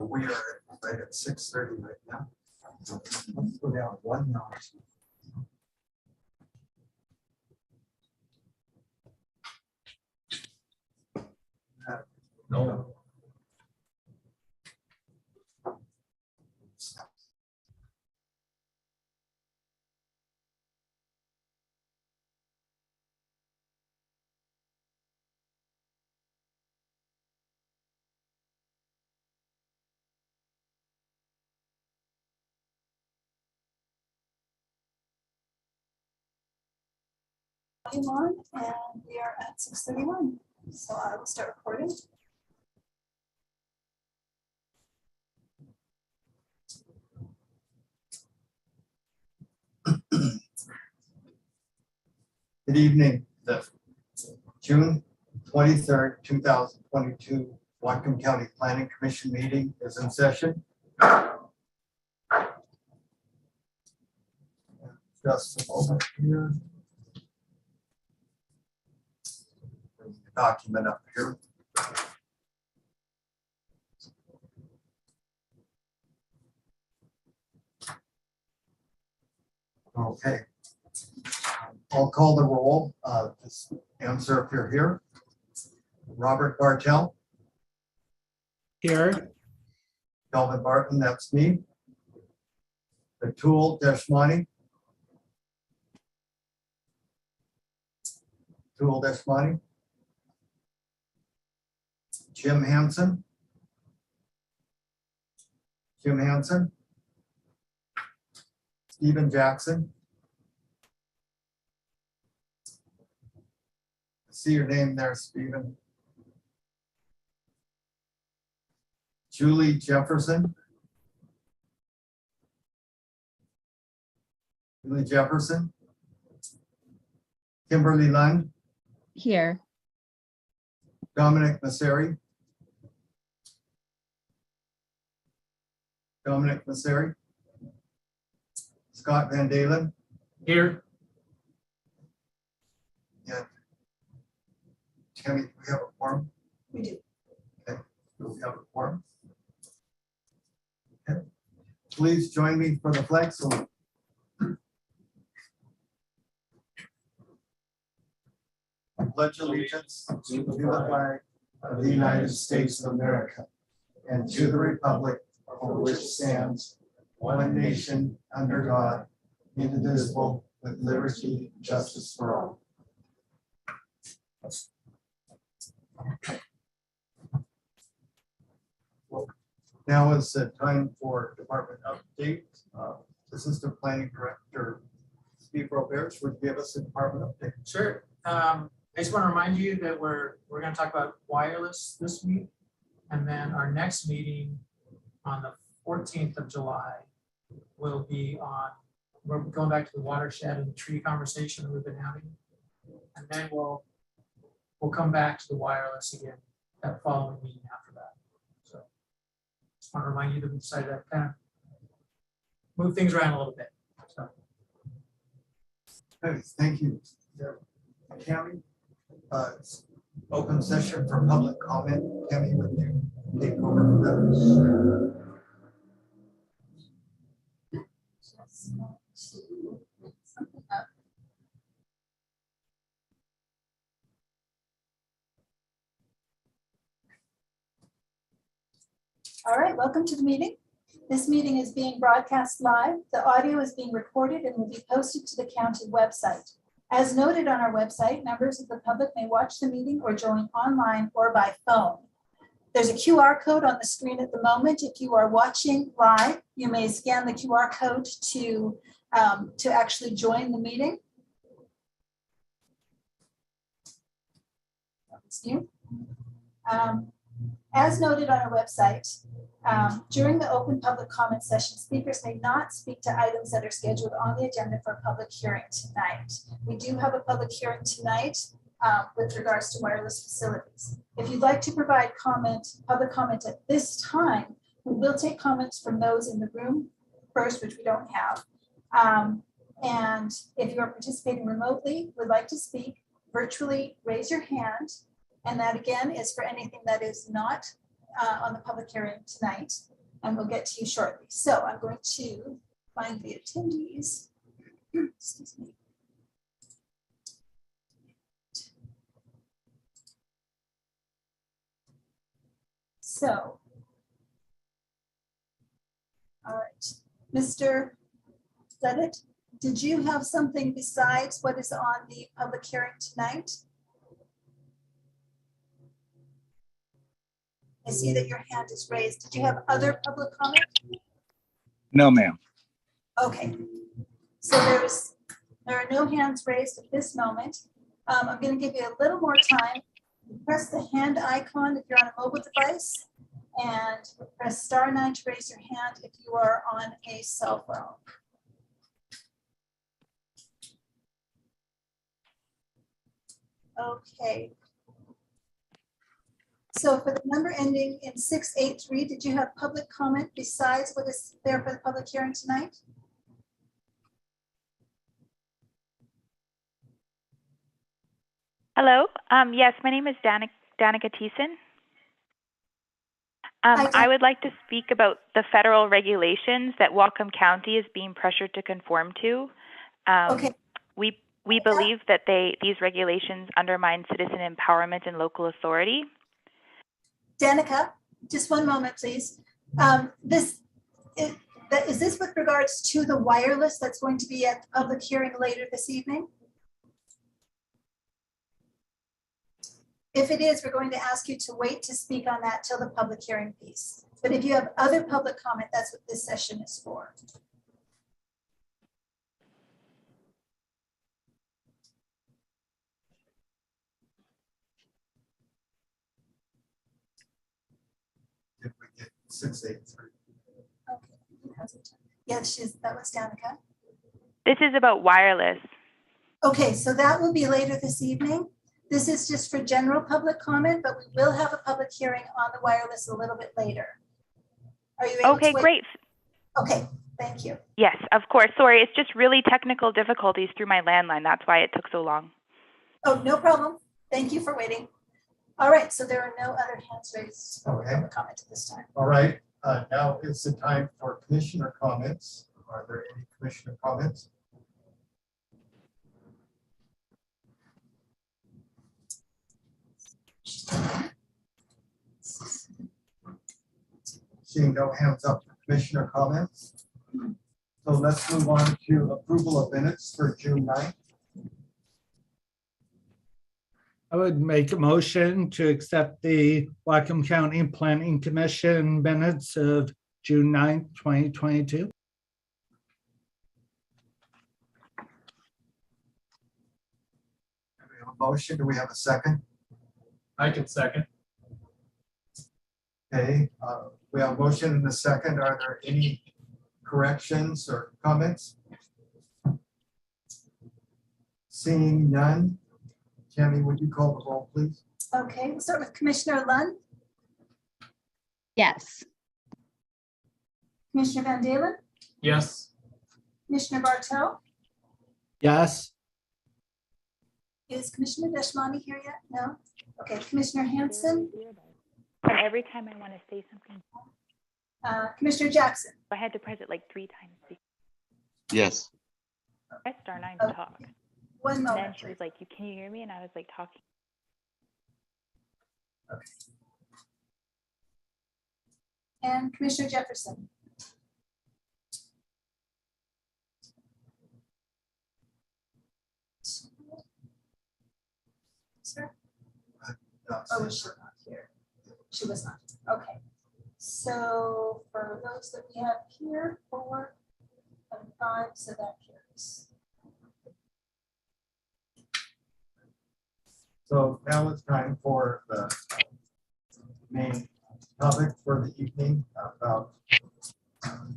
We are right at 6:30 right now. Let's go down one notch. No. On, and we are at 6:31. So I will start recording. Good evening. The June 23rd, 2022 Whatcom County Planning Commission meeting is in session. Just a moment here. Bring the document up here. Okay. I'll call the roll. Just answer if you're here. Robert Bartel. Here. Kelvin Barton, that's me. Atul Deshmani. Atul Deshmani. Jim Hansen. Jim Hansen. Stephen Jackson. I see your name there, Stephen. Julie Jefferson. Julie Jefferson. Kimberly Lund. Here. Dominic Masseri. Dominic Masseri. Scott Van Dalen. Here. And Tammy, we have a quorum. We do. Do we have a quorum? Okay. Please join me for the flag salute. I pledge allegiance to the flag of the United States of America and to the republic for which stands one nation under God, indivisible, with liberty and justice for all. Now is the time for department update. Assistant Planning Director Steve Roberts would give us a department update. Sure. I just want to remind you that we're going to talk about wireless this week. And then our next meeting on the 14th of July will be on, we're going back to the watershed and the tree conversation that we've been having. And then we'll come back to the wireless again that following meeting after that. So just want to remind you that we decided to kind of move things around a little bit. So. Okay, thank you. Tammy, open session for public comment. Tammy, would you take over from that? All right, welcome to the meeting. This meeting is being broadcast live. The audio is being recorded and will be posted to the county website. As noted on our website, members of the public may watch the meeting or join online or by phone. There's a QR code on the screen at the moment. If you are watching live, you may scan the QR code to actually join the meeting. That's new. As noted on our website, during the open public comment session, speakers may not speak to items that are scheduled on the agenda for a public hearing tonight. We do have a public hearing tonight with regards to wireless facilities. If you'd like to provide public comment at this time, we will take comments from those in the room first, which we don't have. And if you are participating remotely, would like to speak, virtually raise your hand. And that again is for anything that is not on the public hearing tonight. and we'll get to you shortly. So I'm going to find the attendees. Excuse me. So, all right, Mr. Levitt, did you have something besides what is on the public hearing tonight? I see that your hand is raised. Did you have other public comment? No, ma'am. Okay, so there are no hands raised at this moment. I'm going to give you a little more time. Press the hand icon if you're on a mobile device, and press *9 to raise your hand if you are on a cell phone. Okay. So for the number ending in 683, did you have public comment besides what is there for the public hearing tonight? Hello. Yes, my name is Danica Thiessen. I would like to speak about the federal regulations that Whatcom County is being pressured to conform to. Okay. We believe that these regulations undermine citizen empowerment and local authority. Danica, just one moment, please. Is this with regards to the wireless that's going to be at the public hearing later this evening? If it is, we're going to ask you to wait to speak on that till the public hearing piece. But if you have other public comment, that's what this session is for. If we get 683. Okay. Yes, that was Danica. This is about wireless. Okay, so that will be later this evening. This is just for general public comment, but we will have a public hearing on the wireless a little bit later. Are you able Okay, to wait? great. Okay, thank you. Yes, of course. Sorry, it's just really technical difficulties through my landline. That's why it took so long. Oh, no problem. Thank you for waiting. All right, so there are no other hands raised for Okay. public comment at this time. All right, now it's the time for commissioner comments. Are there any commissioner comments? Seeing no hands up for commissioner comments. So let's move on to approval of minutes for June 9th. I would make a motion to accept the Whatcom County Planning Commission minutes of June 9th, 2022. We have a motion. Do we have a second? I can second. Okay, we have a motion and a second. Are there any corrections or comments? Seeing none. Tammy, would you call the roll, please? Okay, we'll start with Commissioner Lund, Yes. Commissioner Van Dalen, Yes. Commissioner Bartow. Yes. Is Commissioner Deshmani here yet? No? Okay, Commissioner Hanson, And every time I want to say something, Commissioner Jackson. I had to press it like 3 times. Yes. Press *9 to talk. One And then moment, she was please. like, can you hear me? And I was like talking. And Commissioner Jefferson. Sir? No, Oh, was she not here? She was not. Okay. So for those that we have here, 4 and 5, so that carries. So now it's time for the main topic for the evening about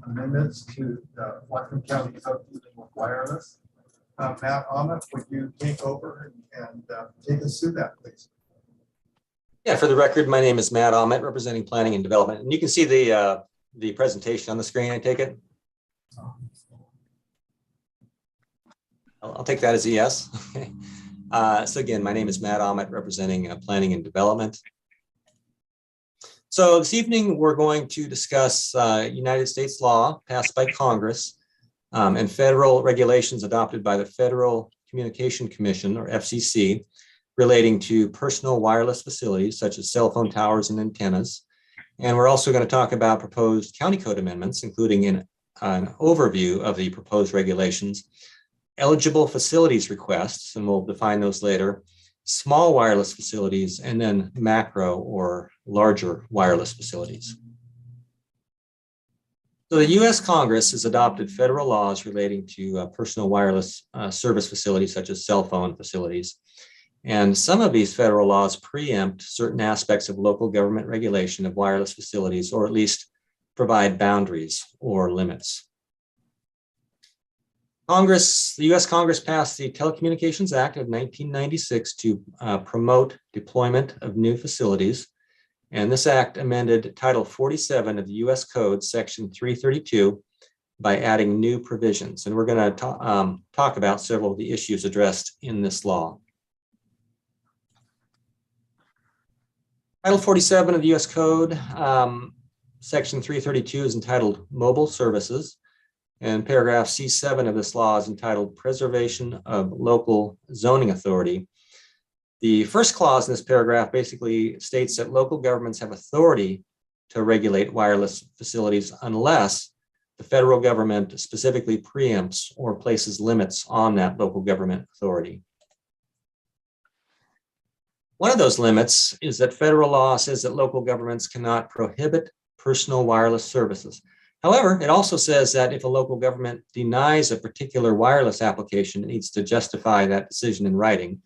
amendments to the Whatcom County Code dealing with wireless. Matt Ahmed, would you take over and take us through that, please? Yeah, for the record, my name is Matt Ahmet, representing Planning and Development. And you can see the presentation on the screen, I take it? I'll take that as a yes. Okay. So again, my name is Matt Ahmet, representing Planning and Development. So this evening, we're going to discuss United States law passed by Congress and federal regulations adopted by the Federal Communication Commission, or FCC, relating to personal wireless facilities such as cell phone towers and antennas. And we're also going to talk about proposed county code amendments, including an overview of the proposed regulations, eligible facilities requests, and we'll define those later, small wireless facilities, and then macro or larger wireless facilities. So the US Congress has adopted federal laws relating to personal wireless service facilities such as cell phone facilities. And some of these federal laws preempt certain aspects of local government regulation of wireless facilities, or at least provide boundaries or limits. The US Congress passed the Telecommunications Act of 1996 to promote deployment of new facilities. And this act amended Title 47 of the US Code, Section 332, by adding new provisions. And we're going to talk about several of the issues addressed in this law. Title 47 of the US Code, Section 332 is entitled Mobile Services. And paragraph C7 of this law is entitled Preservation of Local Zoning Authority. The first clause in this paragraph basically states that local governments have authority to regulate wireless facilities unless the federal government specifically preempts or places limits on that local government authority. One of those limits is that federal law says that local governments cannot prohibit personal wireless services. However, it also says that if a local government denies a particular wireless application, it needs to justify that decision in writing.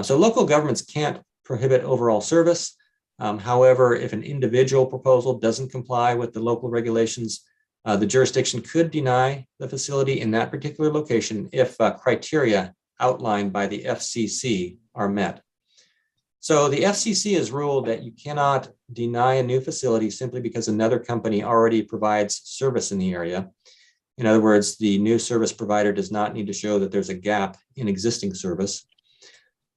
So local governments can't prohibit overall service. However, if an individual proposal doesn't comply with the local regulations, the jurisdiction could deny the facility in that particular location if criteria outlined by the FCC are met. So the FCC has ruled that you cannot deny a new facility simply because another company already provides service in the area. In other words, the new service provider does not need to show that there's a gap in existing service.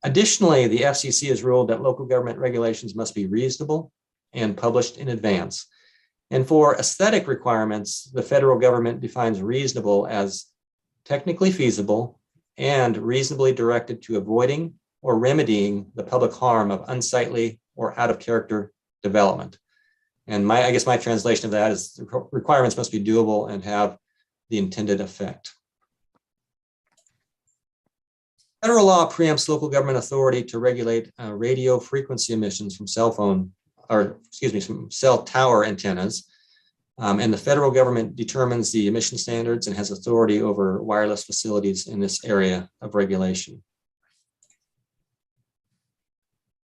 Additionally, the FCC has ruled that local government regulations must be reasonable and published in advance. And for aesthetic requirements, the federal government defines reasonable as technically feasible and reasonably directed to avoiding or remedying the public harm of unsightly or out of character development. And I guess my translation of that is the requirements must be doable and have the intended effect. Federal law preempts local government authority to regulate radio frequency emissions from from cell tower antennas. And the federal government determines the emission standards and has authority over wireless facilities in this area of regulation.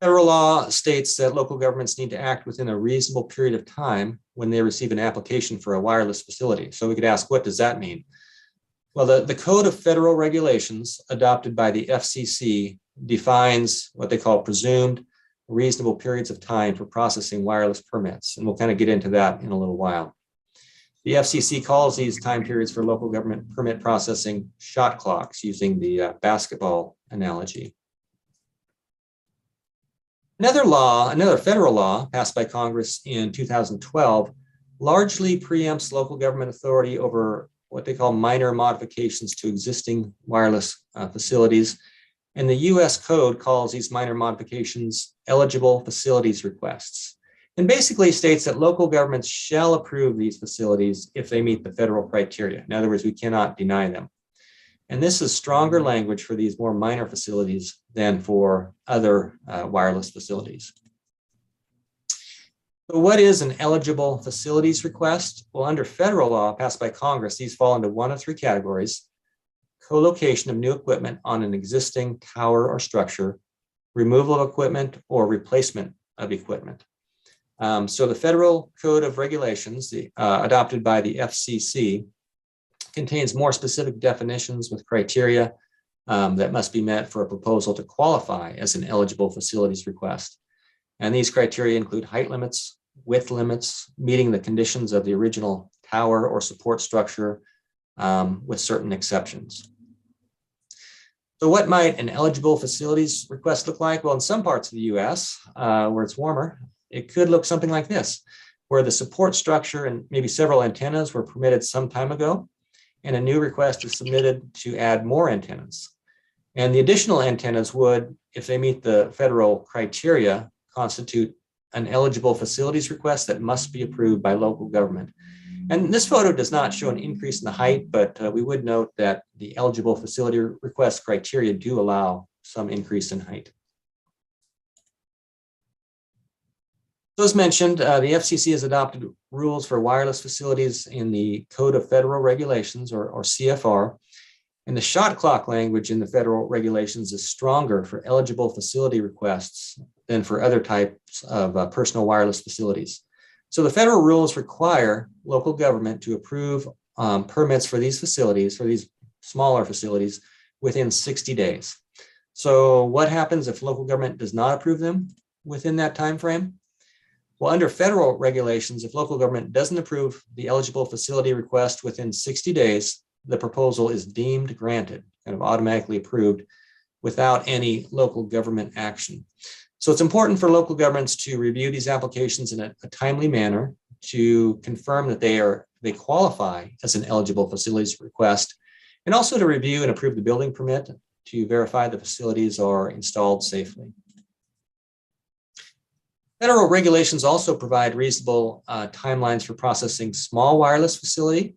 Federal law states that local governments need to act within a reasonable period of time when they receive an application for a wireless facility. So we could ask, what does that mean? Well, the Code of Federal Regulations adopted by the FCC defines what they call presumed reasonable periods of time for processing wireless permits. And we'll kind of get into that in a little while. The FCC calls these time periods for local government permit processing shot clocks, using the basketball analogy. Another federal law passed by Congress in 2012 largely preempts local government authority over what they call minor modifications to existing wireless facilities. And the US Code calls these minor modifications eligible facilities requests, and basically states that local governments shall approve these facilities if they meet the federal criteria. In other words, we cannot deny them. And this is stronger language for these more minor facilities than for other wireless facilities. So what is an eligible facilities request? Well, under federal law passed by Congress, these fall into one of three categories: co-location of new equipment on an existing tower or structure, removal of equipment, or replacement of equipment. So the Federal Code of Regulations adopted by the FCC contains more specific definitions with criteria that must be met for a proposal to qualify as an eligible facilities request. And these criteria include height limits, width limits, meeting the conditions of the original tower or support structure, with certain exceptions. So what might an eligible facilities request look like? Well, in some parts of the US where it's warmer, it could look something like this, where the support structure and maybe several antennas were permitted some time ago, and a new request is submitted to add more antennas. And the additional antennas would, if they meet the federal criteria, constitute an eligible facilities request that must be approved by local government. And this photo does not show an increase in the height, but we would note that the eligible facility request criteria do allow some increase in height. So as mentioned, the FCC has adopted rules for wireless facilities in the Code of Federal Regulations, or CFR. And the shot clock language in the federal regulations is stronger for eligible facility requests than for other types of personal wireless facilities. So the federal rules require local government to approve permits for these facilities, for these smaller facilities, within 60 days. So what happens if local government does not approve them within that time frame? Well, under federal regulations, if local government doesn't approve the eligible facility request within 60 days, the proposal is deemed granted, kind of automatically approved without any local government action. So it's important for local governments to review these applications in a timely manner to confirm that they qualify as an eligible facilities request, and also to review and approve the building permit to verify the facilities are installed safely. Federal regulations also provide reasonable timelines for processing small wireless facility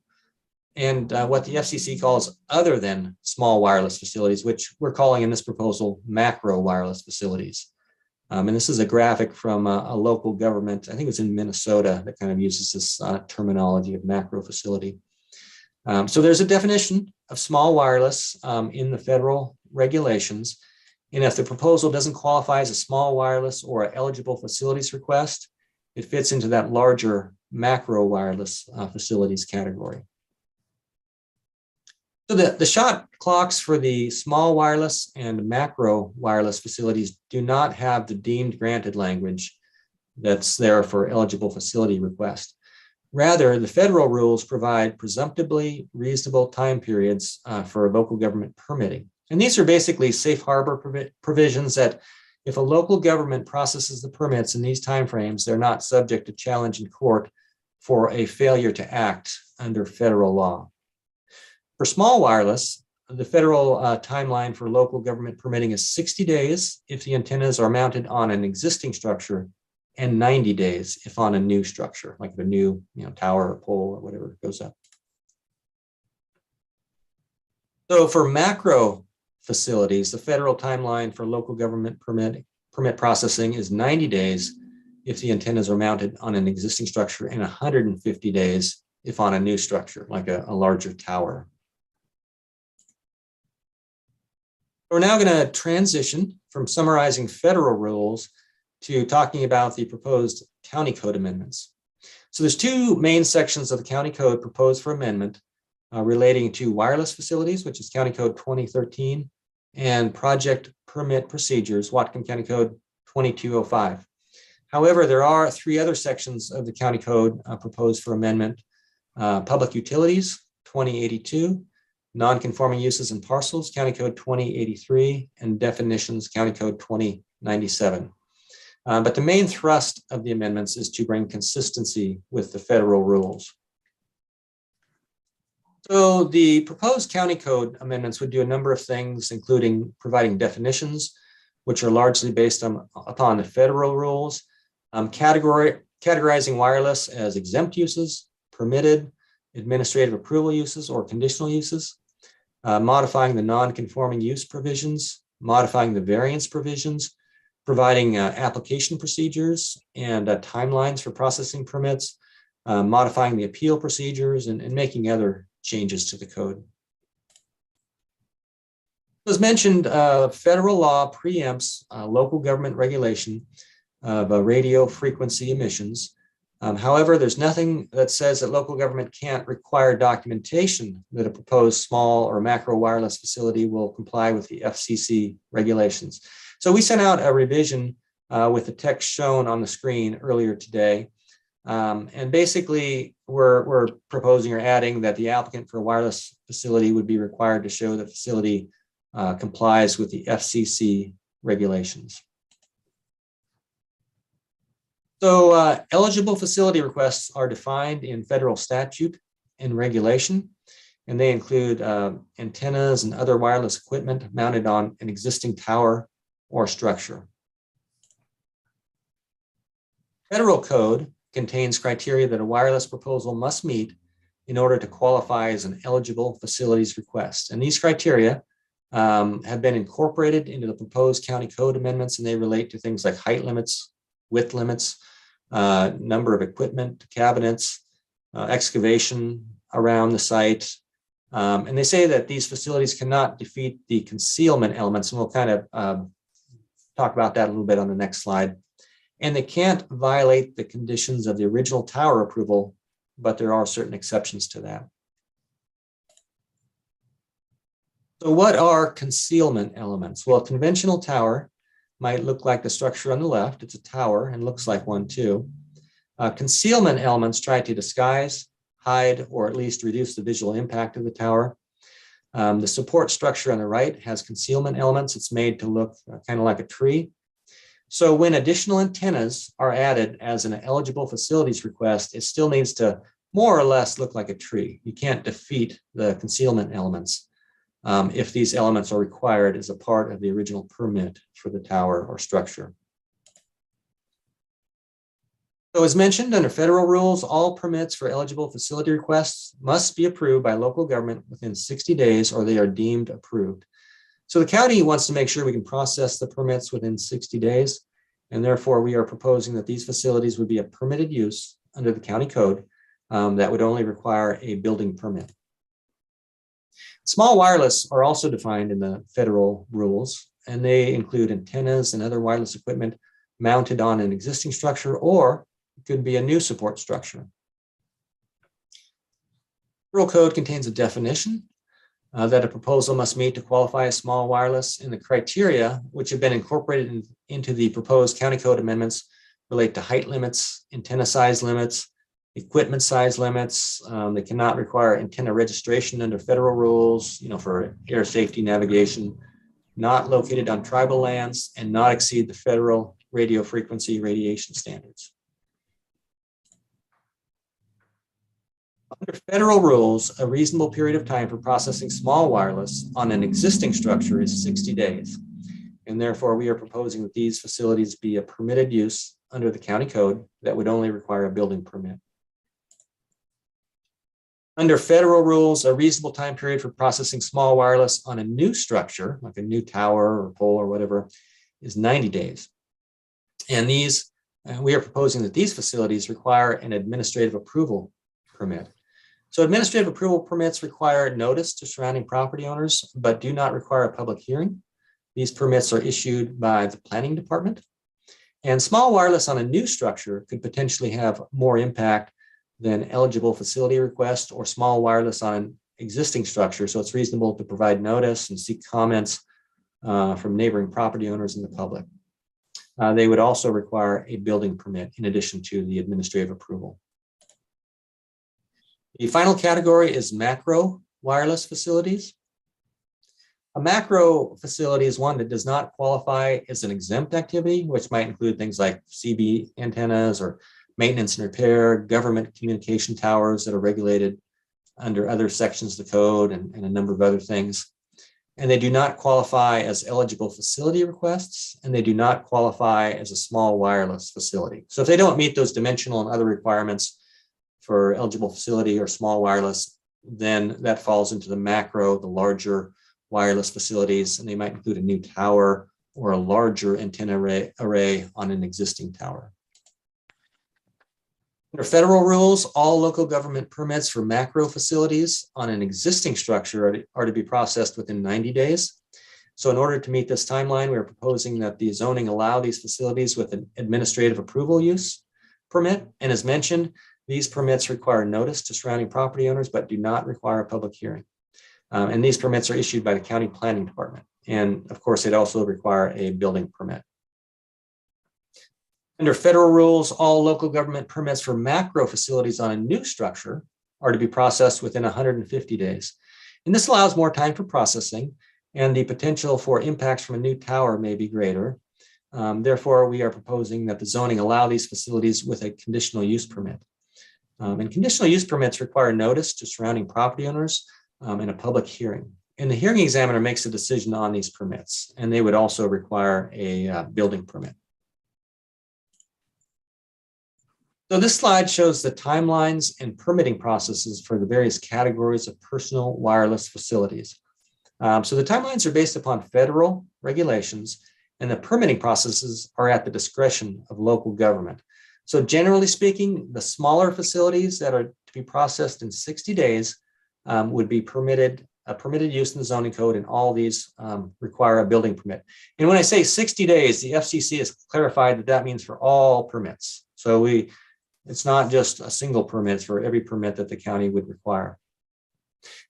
and what the FCC calls other than small wireless facilities, which we're calling in this proposal macro wireless facilities. And this is a graphic from a local government, I think it's in Minnesota, that kind of uses this terminology of macro facility. So there's a definition of small wireless in the federal regulations. And if the proposal doesn't qualify as a small wireless or eligible facilities request, it fits into that larger macro wireless facilities category. So the shot clocks for the small wireless and macro wireless facilities do not have the deemed granted language that's there for eligible facility request. Rather, the federal rules provide presumptively reasonable time periods for local government permitting. And these are basically safe harbor provisions that if a local government processes the permits in these timeframes, they're not subject to challenge in court for a failure to act under federal law. For small wireless, the federal timeline for local government permitting is 60 days if the antennas are mounted on an existing structure, and 90 days if on a new structure, like a new tower or pole or whatever goes up. So for macro facilities, the federal timeline for local government permit processing is 90 days if the antennas are mounted on an existing structure, and 150 days if on a new structure, like a larger tower. We're now going to transition from summarizing federal rules to talking about the proposed county code amendments. So there's two main sections of the county code proposed for amendment relating to wireless facilities, which is County Code 2013, and project permit procedures, Whatcom County Code 2205. However, there are three other sections of the county code proposed for amendment: public utilities, 2082, non-conforming uses and parcels, County Code 2083, and definitions, County Code 2097. But the main thrust of the amendments is to bring consistency with the federal rules. So the proposed county code amendments would do a number of things, including providing definitions, which are largely based upon the federal rules, categorizing wireless as exempt uses, permitted, administrative approval uses, or conditional uses, modifying the non-conforming use provisions, modifying the variance provisions, providing application procedures and timelines for processing permits, modifying the appeal procedures, and making other changes to the code. As mentioned, federal law preempts local government regulation of radio frequency emissions. However, there's nothing that says that local government can't require documentation that a proposed small or macro wireless facility will comply with the FCC regulations. So we sent out a revision with the text shown on the screen earlier today. And basically, we're proposing or adding that the applicant for a wireless facility would be required to show the facility complies with the FCC regulations. So eligible facility requests are defined in federal statute and regulation, and they include antennas and other wireless equipment mounted on an existing tower or structure. Federal code contains criteria that a wireless proposal must meet in order to qualify as an eligible facilities request. And these criteria have been incorporated into the proposed county code amendments, and they relate to things like height limits, width limits, number of equipment, cabinets, excavation around the site. And they say that these facilities cannot defeat the concealment elements, and we'll kind of talk about that a little bit on the next slide. And they can't violate the conditions of the original tower approval, but there are certain exceptions to that. So what are concealment elements? Well, a conventional tower might look like the structure on the left. It's a tower and looks like one too. Concealment elements try to disguise, hide, or at least reduce the visual impact of the tower. The support structure on the right has concealment elements. It's made to look kind of like a tree. So when additional antennas are added as an eligible facilities request, it still needs to more or less look like a tree. You can't defeat the concealment elements if these elements are required as a part of the original permit for the tower or structure. So as mentioned, under federal rules, all permits for eligible facility requests must be approved by local government within 60 days or they are deemed approved. So the county wants to make sure we can process the permits within 60 days. And therefore, we are proposing that these facilities would be a permitted use under the county code that would only require a building permit. Small wireless are also defined in the federal rules, and they include antennas and other wireless equipment mounted on an existing structure, or it could be a new support structure. Federal code contains a definition that a proposal must meet to qualify as small wireless, and the criteria which have been incorporated into the proposed county code amendments relate to height limits, antenna size limits, equipment size limits. They cannot require antenna registration under federal rules, for air safety navigation, not located on tribal lands, and not exceed the federal radio frequency radiation standards. Under federal rules, a reasonable period of time for processing small wireless on an existing structure is 60 days. And therefore, we are proposing that these facilities be a permitted use under the county code that would only require a building permit. Under federal rules, a reasonable time period for processing small wireless on a new structure, like a new tower or pole or whatever, is 90 days. And we are proposing that these facilities require an administrative approval permit. So administrative approval permits require notice to surrounding property owners, but do not require a public hearing. These permits are issued by the planning department. And small wireless on a new structure could potentially have more impact than eligible facility requests or small wireless on an existing structure. So it's reasonable to provide notice and seek comments from neighboring property owners and the public. They would also require a building permit in addition to the administrative approval. The final category is macro wireless facilities. A macro facility is one that does not qualify as an exempt activity, which might include things like CB antennas or maintenance and repair, government communication towers that are regulated under other sections of the code, and a number of other things. And they do not qualify as eligible facility requests, and they do not qualify as a small wireless facility. So if they don't meet those dimensional and other requirements for eligible facility or small wireless, then that falls into the macro, the larger wireless facilities, and they might include a new tower or a larger antenna array on an existing tower. Under federal rules, all local government permits for macro facilities on an existing structure are to be processed within 90 days. So in order to meet this timeline, we are proposing that the zoning allow these facilities with an administrative approval use permit. And as mentioned, these permits require notice to surrounding property owners, but do not require a public hearing. And these permits are issued by the county planning department. And of course, they'd also require a building permit. Under federal rules, all local government permits for macro facilities on a new structure are to be processed within 150 days. And this allows more time for processing, and the potential for impacts from a new tower may be greater. Therefore, we are proposing that the zoning allow these facilities with a conditional use permit. And conditional use permits require notice to surrounding property owners and a public hearing. And the hearing examiner makes a decision on these permits, and they would also require a building permit. So this slide shows the timelines and permitting processes for the various categories of personal wireless facilities. So the timelines are based upon federal regulations, and the permitting processes are at the discretion of local government. So generally speaking, the smaller facilities that are to be processed in 60 days would be permitted use in the zoning code, and all these require a building permit. And when I say 60 days, the FCC has clarified that that means for all permits. So it's not just a single permit, it's for every permit that the county would require.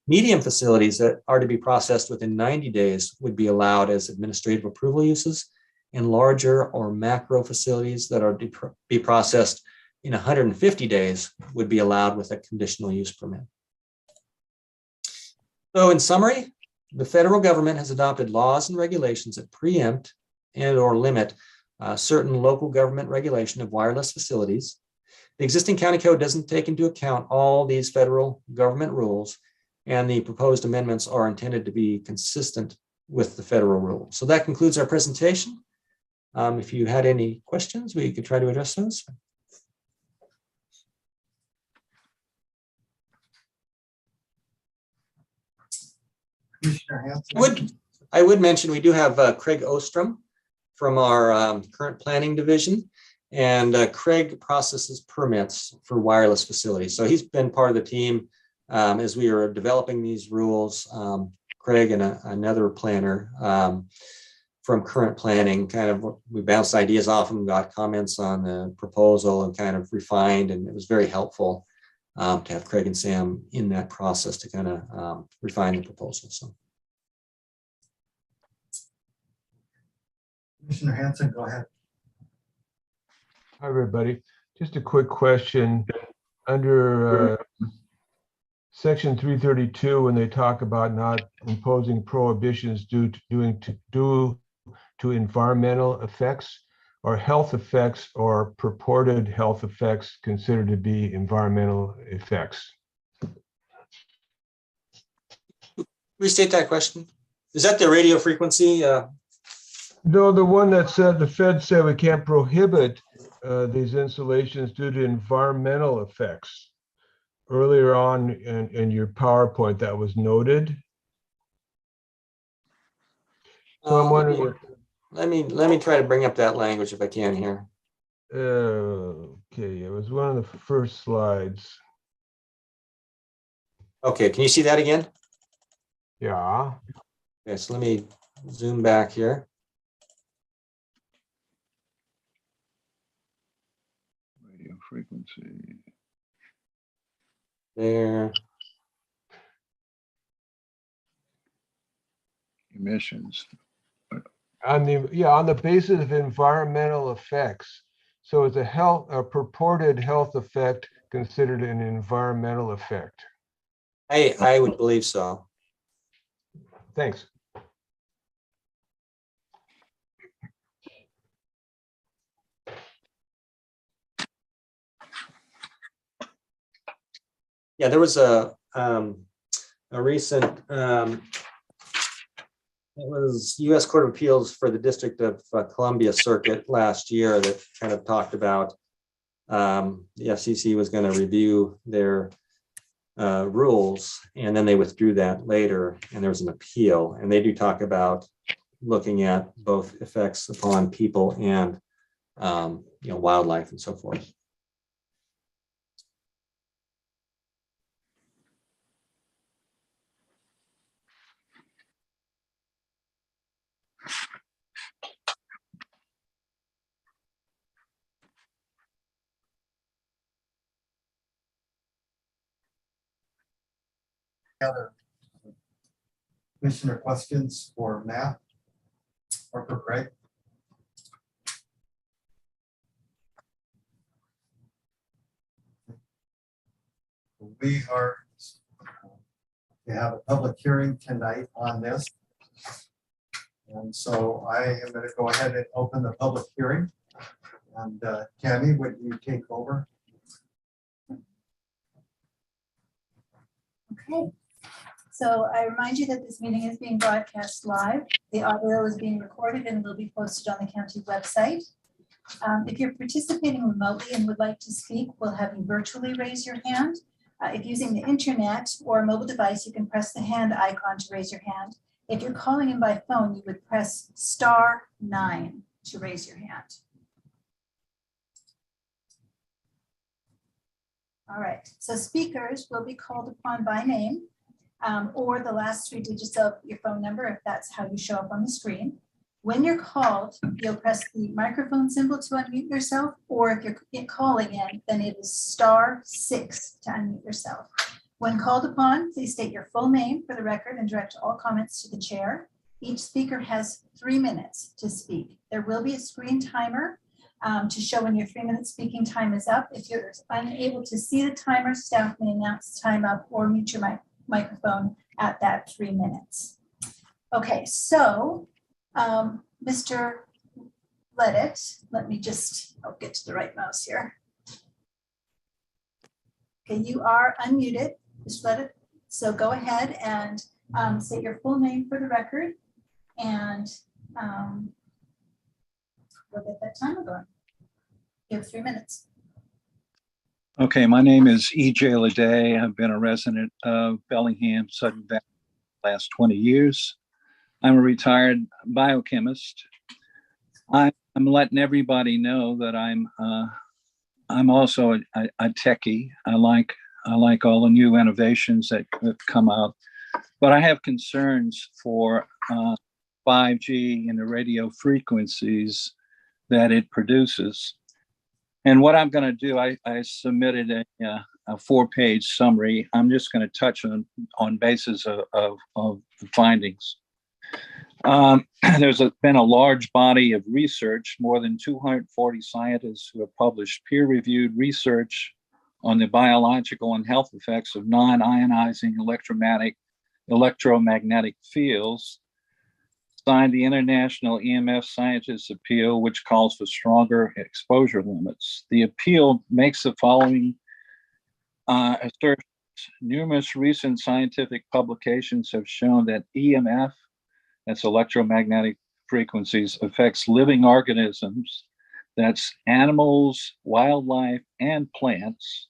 Medium facilities that are to be processed within 90 days would be allowed as administrative approval uses, and larger or macro facilities that are to be processed in 150 days would be allowed with a conditional use permit. So in summary, the federal government has adopted laws and regulations that preempt and or limit certain local government regulation of wireless facilities. The existing county code doesn't take into account all these federal government rules, and the proposed amendments are intended to be consistent with the federal rule. So that concludes our presentation. If you had any questions, we could try to address those. Commissioner Hanson. I would mention we do have Craig Ostrom from our current planning division, and Craig processes permits for wireless facilities. So he's been part of the team as we are developing these rules. Craig and another planner from current planning, we bounced ideas off him, got comments on the proposal and kind of refined, and it was very helpful to have Craig and Sam in that process to kind of refine the proposal. So. Commissioner Hanson, go ahead. Hi, everybody. Just a quick question. Under Section 332, when they talk about not imposing prohibitions due to environmental effects, or health effects or purported health effects considered to be environmental effects? Restate that question. Is that the radio frequency? No, the one that said the Fed said we can't prohibit these installations due to environmental effects. Earlier on in your PowerPoint, that was noted. So I'm wondering. Let me try to bring up that language if I can here. Okay, it was one of the first slides. Okay, can you see that again? Yeah. Okay, so let me zoom back here. Radio frequency. There. Emissions. On the basis of environmental effects. So is a purported health effect considered an environmental effect? I would believe so. Thanks. Yeah, there was a recent it was U.S. Court of Appeals for the District of Columbia Circuit last year that kind of talked about the FCC was going to review their rules, and then they withdrew that later, and there was an appeal, and they do talk about looking at both effects upon people and wildlife and so forth. Other commissioner questions for Matt or for Craig? We have a public hearing tonight on this. And so I am going to go ahead and open the public hearing. And Tammy, would you take over? Okay. So I remind you that this meeting is being broadcast live. The audio is being recorded and will be posted on the county website. If you're participating remotely and would like to speak, we'll have you virtually raise your hand. If using the internet or a mobile device, you can press the hand icon to raise your hand. If you're calling in by phone, you would press *9 to raise your hand. All right, so speakers will be called upon by name or the last 3 digits of your phone number, if that's how you show up on the screen. When you're called, you'll press the microphone symbol to unmute yourself, or if you're calling in, then it is *6 to unmute yourself. When called upon, please state your full name for the record and direct all comments to the chair. Each speaker has 3 minutes to speak. There will be a screen timer to show when your 3-minute speaking time is up. If you're unable to see the timer, staff may announce time up or mute your microphone at that 3 minutes. Okay, so Mr. Levitt, let me just, I'll get to the right mouse here. Okay, you are unmuted, Mr. Levitt. So go ahead and state your full name for the record, and we'll get that timer going. You have 3 minutes. Okay, my name is E.J. Leday. I've been a resident of Bellingham, Sudden Valley, the last 20 years. I'm a retired biochemist. I'm letting everybody know that I'm also a techie. I like all the new innovations that have come out, but I have concerns for 5G and the radio frequencies that it produces. And what I'm going to do, I submitted a 4-page summary. I'm just going to touch on basis of the findings. There's been a large body of research, more than 240 scientists who have published peer-reviewed research on the biological and health effects of non-ionizing electromagnetic fields, signed the International EMF Scientists Appeal, which calls for stronger exposure limits. The appeal makes the following assertions. Numerous recent scientific publications have shown that EMF, that's electromagnetic frequencies, affects living organisms, that's animals, wildlife, and plants,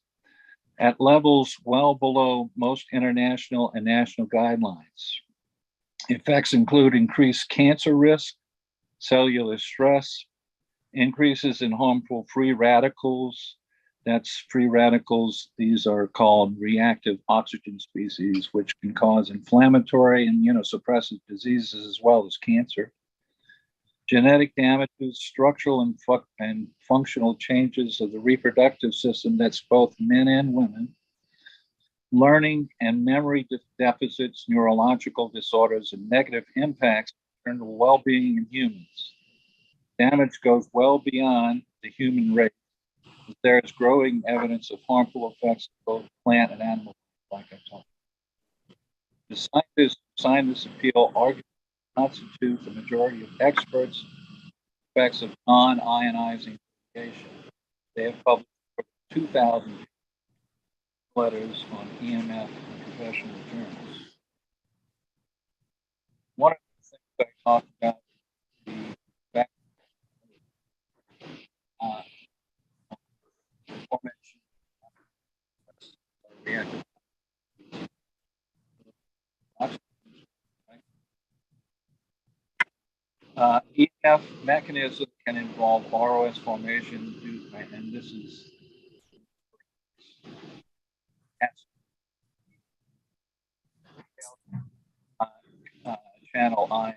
at levels well below most international and national guidelines. Effects include increased cancer risk, cellular stress, increases in harmful free radicals. That's free radicals. These are called reactive oxygen species, which can cause inflammatory and immunosuppressive diseases as well as cancer. Genetic damages, structural and functional changes of the reproductive system, that's both men and women. Learning and memory deficits, neurological disorders, and negative impacts on the well-being in humans. Damage goes well beyond the human race. There is growing evidence of harmful effects of both plant and animal, like I talked about. The scientists who signed this appeal argue constitute the majority of experts effects of non-ionizing radiation. They have published 2,000 letters on EMF in professional journals. One of the things I talked about is the fact formation of reactive EMF mechanism can involve ROS formation, and this is channel ions.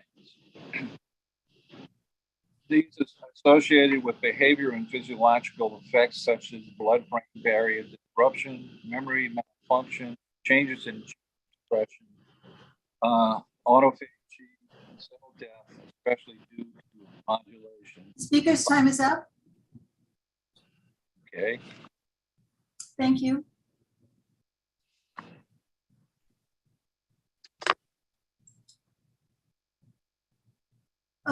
These are associated with behavior and physiological effects such as blood-brain barrier disruption, memory malfunction, changes in expression, autophagy, and cell death, especially due to modulation. Speaker's time is up. Okay. Thank you.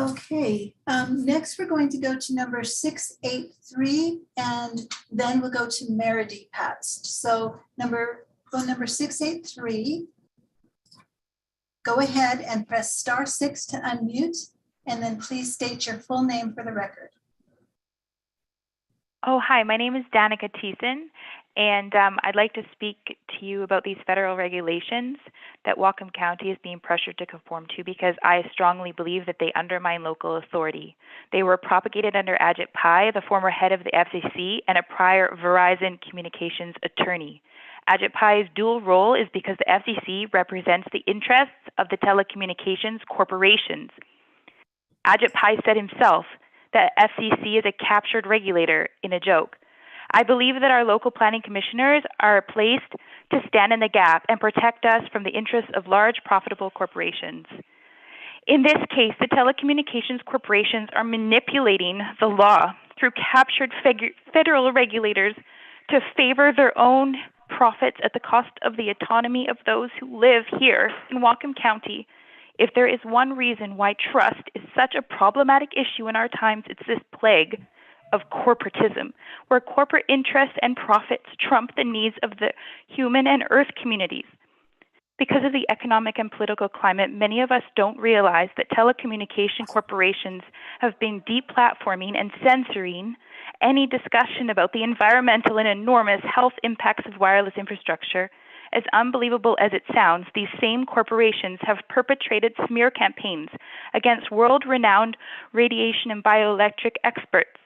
Okay, next we're going to go to number 683, and then we'll go to Meredy Past. So phone number 683. Go ahead and press *6 to unmute, and then please state your full name for the record. Oh, hi, my name is Danica Thiessen, and I'd like to speak to you about these federal regulations that Whatcom County is being pressured to conform to, because I strongly believe that they undermine local authority. They were propagated under Ajit Pai, the former head of the FCC and a prior Verizon communications attorney. Ajit Pai's dual role is because the FCC represents the interests of the telecommunications corporations. Ajit Pai said himself that FCC is a captured regulator in a joke. I believe that our local planning commissioners are placed to stand in the gap and protect us from the interests of large profitable corporations. In this case, the telecommunications corporations are manipulating the law through captured federal regulators to favor their own profits at the cost of the autonomy of those who live here in Whatcom County. If there is one reason why trust is such a problematic issue in our times, it's this plague of corporatism, where corporate interests and profits trump the needs of the human and earth communities. Because of the economic and political climate, many of us don't realize that telecommunication corporations have been deplatforming and censoring any discussion about the environmental and enormous health impacts of wireless infrastructure. As unbelievable as it sounds, these same corporations have perpetrated smear campaigns against world-renowned radiation and bioelectric experts.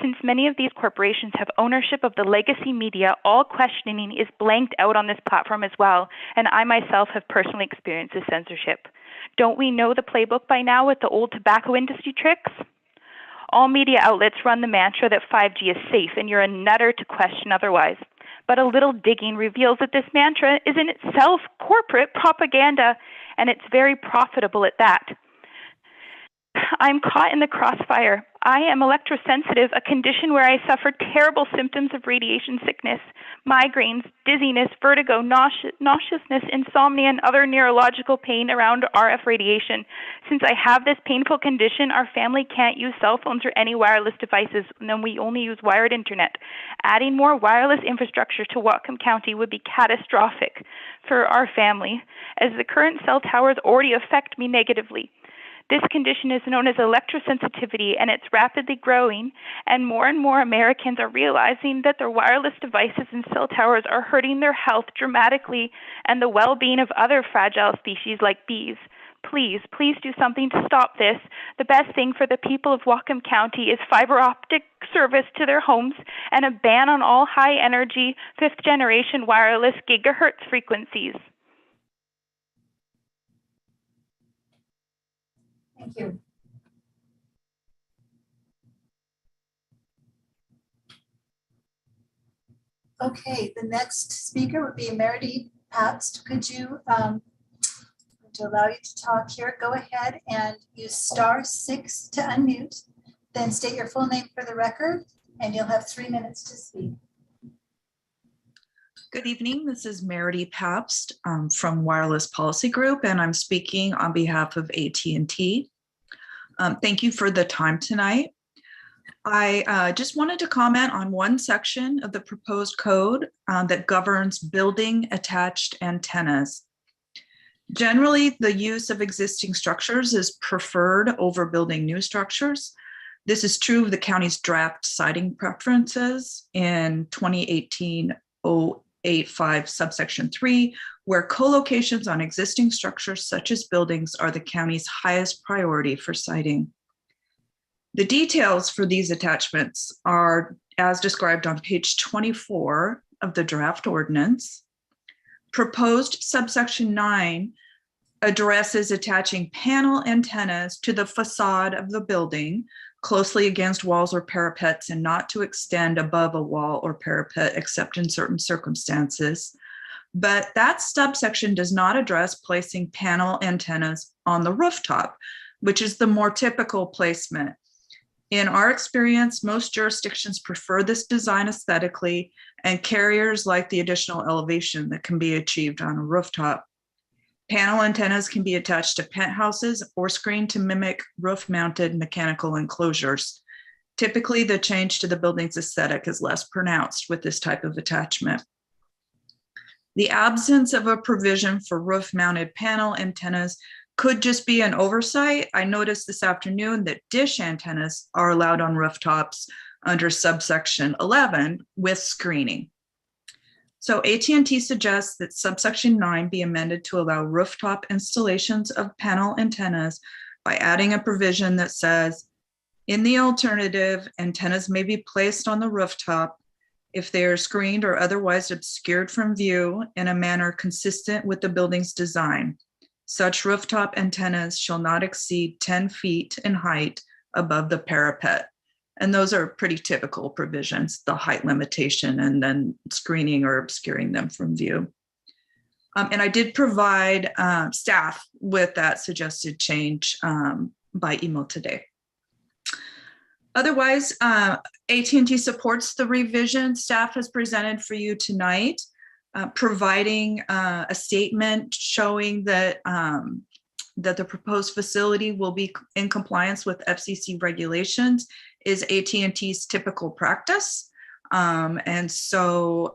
Since many of these corporations have ownership of the legacy media, all questioning is blanked out on this platform as well, and I myself have personally experienced this censorship. Don't we know the playbook by now with the old tobacco industry tricks? All media outlets run the mantra that 5G is safe, and you're a nutter to question otherwise. But a little digging reveals that this mantra is in itself corporate propaganda, and it's very profitable at that. I'm caught in the crossfire. I am electrosensitive, a condition where I suffer terrible symptoms of radiation sickness, migraines, dizziness, vertigo, nauseousness, insomnia, and other neurological pain around RF radiation. Since I have this painful condition, our family can't use cell phones or any wireless devices, and then we only use wired internet. Adding more wireless infrastructure to Whatcom County would be catastrophic for our family, as the current cell towers already affect me negatively. This condition is known as electrosensitivity, and it's rapidly growing, and more Americans are realizing that their wireless devices and cell towers are hurting their health dramatically and the well-being of other fragile species like bees. Please do something to stop this. The best thing for the people of Whatcom County is fiber optic service to their homes and a ban on all high-energy, fifth-generation wireless gigahertz frequencies. Thank you. Okay, the next speaker would be Meredy Pabst. Could you, to allow you to talk here, go ahead and use *6 to unmute, then state your full name for the record, and you'll have 3 minutes to speak. Good evening. This is Meredy Pabst from Wireless Policy Group, and I'm speaking on behalf of AT&T. Thank you for the time tonight. I just wanted to comment on one section of the proposed code that governs building attached antennas. Generally, the use of existing structures is preferred over building new structures. This is true of the county's draft siting preferences in 2018-085 subsection 3, where co-locations on existing structures such as buildings are the county's highest priority for siting. The details for these attachments are as described on page 24 of the draft ordinance. Proposed subsection 9 addresses attaching panel antennas to the facade of the building closely against walls or parapets and not to extend above a wall or parapet except in certain circumstances. But that subsection does not address placing panel antennas on the rooftop, which is the more typical placement. In our experience, most jurisdictions prefer this design aesthetically, and carriers like the additional elevation that can be achieved on a rooftop. Panel antennas can be attached to penthouses or screened to mimic roof-mounted mechanical enclosures. Typically, the change to the building's aesthetic is less pronounced with this type of attachment. The absence of a provision for roof-mounted panel antennas could just be an oversight. I noticed this afternoon that dish antennas are allowed on rooftops under subsection 11 with screening. So AT&T suggests that subsection 9 be amended to allow rooftop installations of panel antennas by adding a provision that says, in the alternative, antennas may be placed on the rooftop if they are screened or otherwise obscured from view in a manner consistent with the building's design. Such rooftop antennas shall not exceed 10 feet in height above the parapet. And those are pretty typical provisions, the height limitation and then screening or obscuring them from view. And I did provide staff with that suggested change by email today. Otherwise, AT&T supports the revision staff has presented for you tonight, providing a statement showing that that the proposed facility will be in compliance with FCC regulations is AT&T's typical practice. And so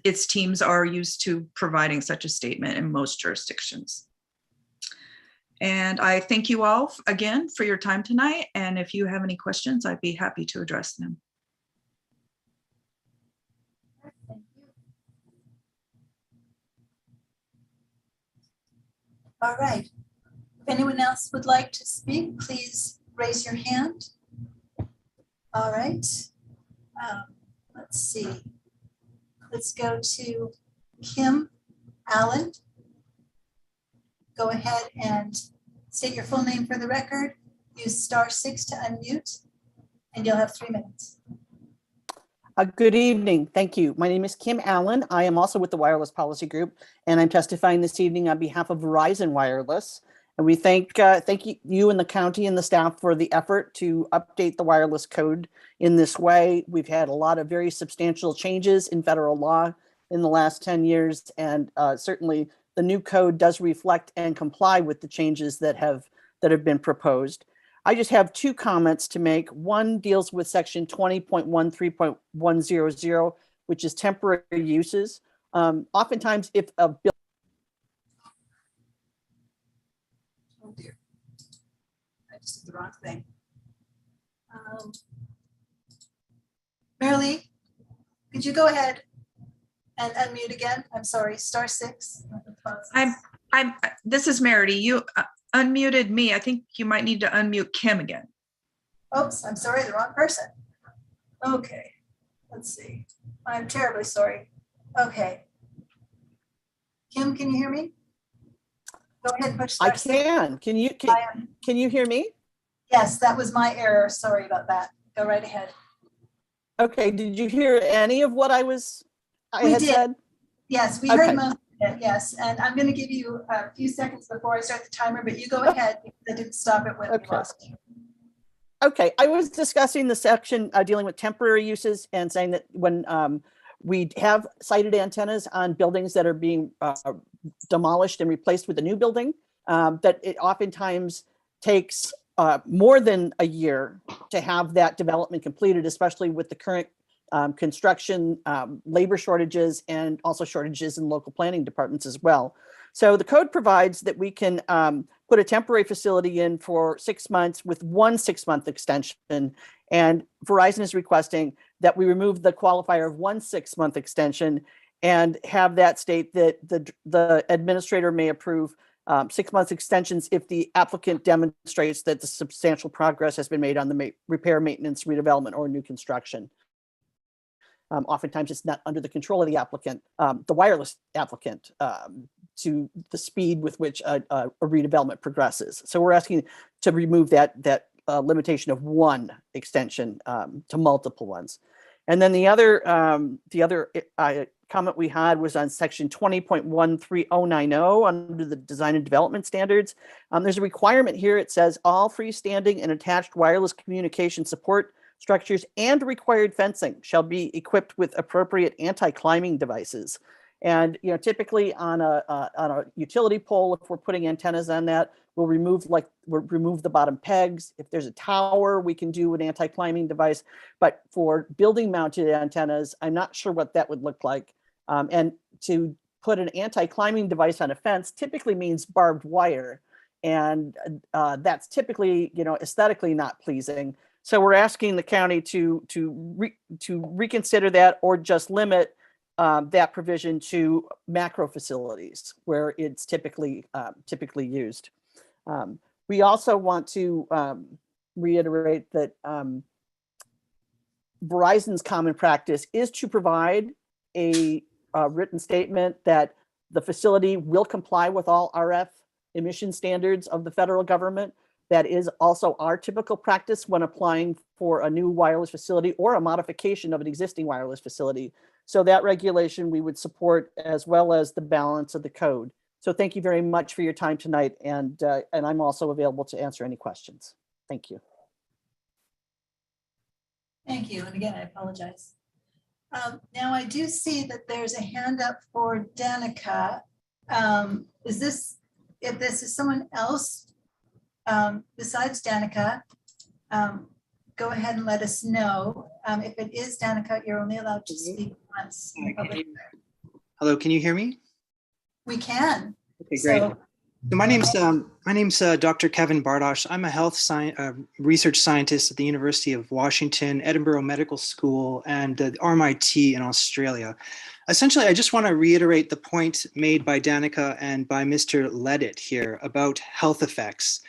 its teams are used to providing such a statement in most jurisdictions. And I thank you all again for your time tonight. And if you have any questions, I'd be happy to address them. Thank you. All right. If anyone else would like to speak, please raise your hand. All right. Let's see. Let's go to Kim Allen. Go ahead and state your full name for the record. Use *6 to unmute, and you'll have 3 minutes. Good evening. Thank you. My name is Kim Allen. I am also with the Wireless Policy Group, and I'm testifying this evening on behalf of Verizon Wireless. And we thank you and the county and the staff for the effort to update the wireless code in this way. We've had a lot of very substantial changes in federal law in the last 10 years, and certainly the new code does reflect and comply with the changes that have been proposed. I just have 2 comments to make. One deals with section 20.13.100, which is temporary uses. Oftentimes, if a bill. Oh dear, I just did the wrong thing. Marilee, could you go ahead and unmute again? I'm sorry, *6. This is Meredy. You unmuted me. I think you might need to unmute Kim again. Oops, I'm sorry, the wrong person. Okay, let's see. I'm terribly sorry. Okay. Kim, can you hear me? Go ahead and push I *6. can. Can you hear me? Yes, that was my error. Sorry about that. Go right ahead. Okay. Did you hear any of what I We had did. said? Yes, we Okay. heard most of it, yes. And I'm going to give you a few seconds before I start the timer, but you go ahead because I didn't stop it when we Okay. lost you. Okay, I was discussing the section dealing with temporary uses and saying that when we have sited antennas on buildings that are being demolished and replaced with a new building, that it oftentimes takes more than a year to have that development completed, especially with the current construction, labor shortages, and also shortages in local planning departments as well. So the code provides that we can put a temporary facility in for 6 months with 1 6-month extension. And Verizon is requesting that we remove the qualifier of 1 6-month extension and have that state that the administrator may approve 6 months extensions if the applicant demonstrates that the substantial progress has been made on the repair, maintenance, redevelopment, or new construction. Oftentimes it's not under the control of the applicant, the wireless applicant, to the speed with which a redevelopment progresses. So we're asking to remove that limitation of 1 extension to multiple ones. And then the other comment we had was on section 20.13090 under the design and development standards. There's a requirement here. It says all freestanding and attached wireless communication support structures and required fencing shall be equipped with appropriate anti-climbing devices. And, you know, typically on a utility pole, if we're putting antennas on that, we'll remove the bottom pegs. If there's a tower, we can do an anti-climbing device. But for building mounted antennas, I'm not sure what that would look like. And to put an anti-climbing device on a fence typically means barbed wire. And that's typically, you know, aesthetically not pleasing. So we're asking the county to reconsider that, or just limit that provision to macro facilities where it's typically used. We also want to reiterate that Verizon's common practice is to provide a written statement that the facility will comply with all RF emission standards of the federal government. That is also our typical practice when applying for a new wireless facility or a modification of an existing wireless facility. So that regulation we would support, as well as the balance of the code. So thank you very much for your time tonight. And I'm also available to answer any questions. Thank you. Thank you. And again, I apologize. Now I do see that there's a hand up for Danica. If this is someone else besides Danica, go ahead and let us know. If it is Danica, you're only allowed to speak once. Hello, can you hear me? We can. Okay, great. So my name's Dr. Kevin Bardosh. I'm a health research scientist at the University of Washington, Edinburgh Medical School, and the RMIT in Australia. Essentially, I just want to reiterate the point made by Danica and by Mr. Leddit here about health effects.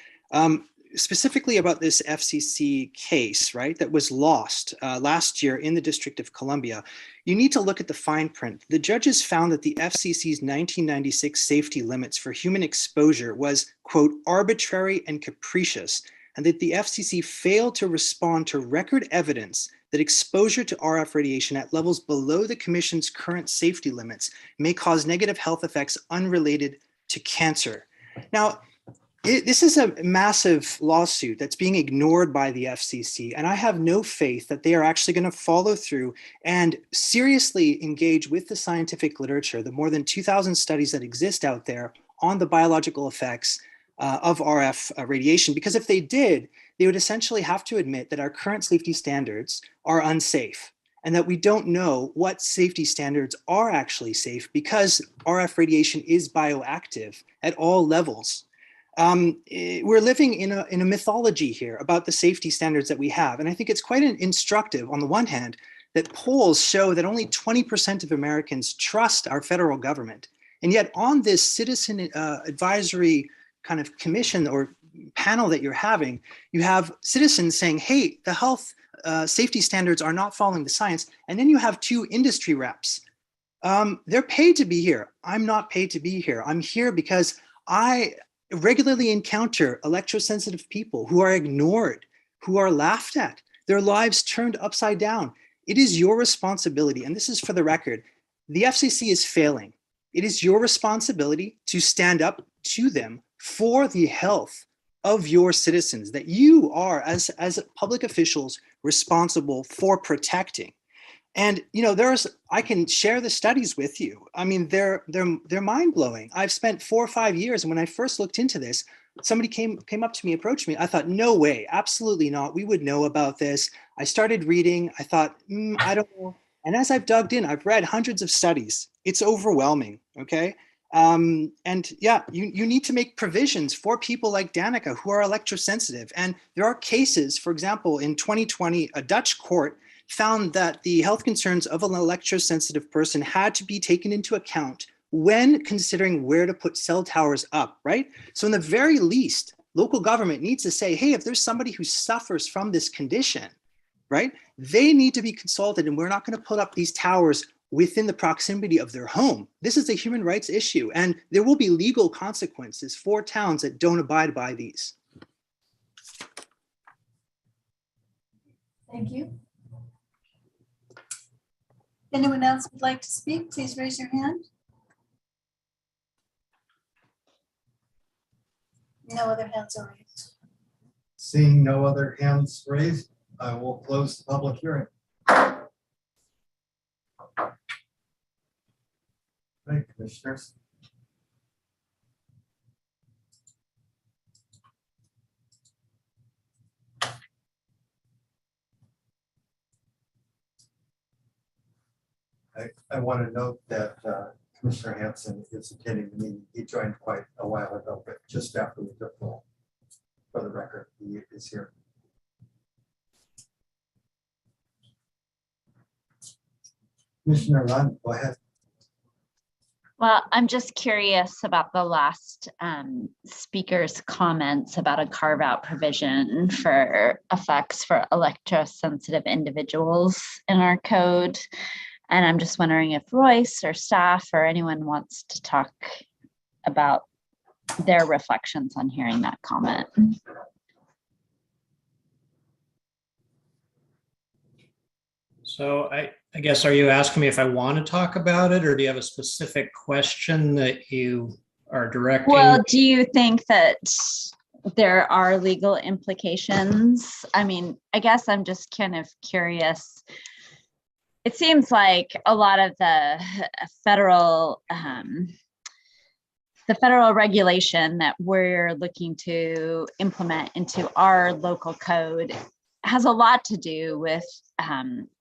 Specifically about this FCC case, right, that was lost last year in the District of Columbia. You need to look at the fine print. The judges found that the FCC's 1996 safety limits for human exposure was, quote, arbitrary and capricious, and that the FCC failed to respond to record evidence that exposure to RF radiation at levels below the Commission's current safety limits may cause negative health effects unrelated to cancer. Now, this is a massive lawsuit that's being ignored by the FCC, and I have no faith that they are actually going to follow through and seriously engage with the scientific literature, the more than 2,000 studies that exist out there on the biological effects of RF radiation. Because if they did, they would essentially have to admit that our current safety standards are unsafe and that we don't know what safety standards are actually safe, because RF radiation is bioactive at all levels. We're living in a mythology here about the safety standards that we have. And I think it's quite instructive, on the one hand, that polls show that only 20% of Americans trust our federal government. And yet on this citizen advisory kind of commission or panel that you're having, you have citizens saying, hey, the health safety standards are not following the science. And then you have two industry reps. They're paid to be here. I'm not paid to be here. I'm here because I regularly encounter electrosensitive people who are ignored, who are laughed at, their lives turned upside down. It is your responsibility, and this is for the record, the FCC is failing. It is your responsibility to stand up to them for the health of your citizens that you are, as public officials, responsible for protecting. And you know, I can share the studies with you. I mean, they're mind-blowing. I've spent 4 or 5 years, and when I first looked into this, somebody came up to me, approached me. I thought, no way, absolutely not. We would know about this. I started reading. I thought, I don't know. And as I've dug in, I've read hundreds of studies. It's overwhelming. Okay. And yeah, you need to make provisions for people like Danica who are electrosensitive. And there are cases, for example, in 2020, a Dutch court found that the health concerns of an electrosensitive person had to be taken into account when considering where to put cell towers up, right? So in the very least, local government needs to say, hey, if there's somebody who suffers from this condition, right, they need to be consulted, and we're not going to put up these towers within the proximity of their home. This is a human rights issue, and there will be legal consequences for towns that don't abide by these. thank you. Anyone else would like to speak? Please raise your hand. No other hands are raised. Seeing no other hands raised, I will close the public hearing. Right, commissioners. I want to note that Commissioner Hanson is attending the meeting. He joined quite a while ago, but just after we took roll. For the record, he is here. Commissioner Lund, go ahead. Well, I'm just curious about the last speaker's comments about a carve out provision for effects for electrosensitive individuals in our code. And I'm just wondering if Royce or staff or anyone wants to talk about their reflections on hearing that comment. So I guess, are you asking me if I want to talk about it, or do you have a specific question that you are directing? Well, do you think that there are legal implications? I mean, I guess I'm just kind of curious. It seems like a lot of the federal regulation that we're looking to implement into our local code has a lot to do with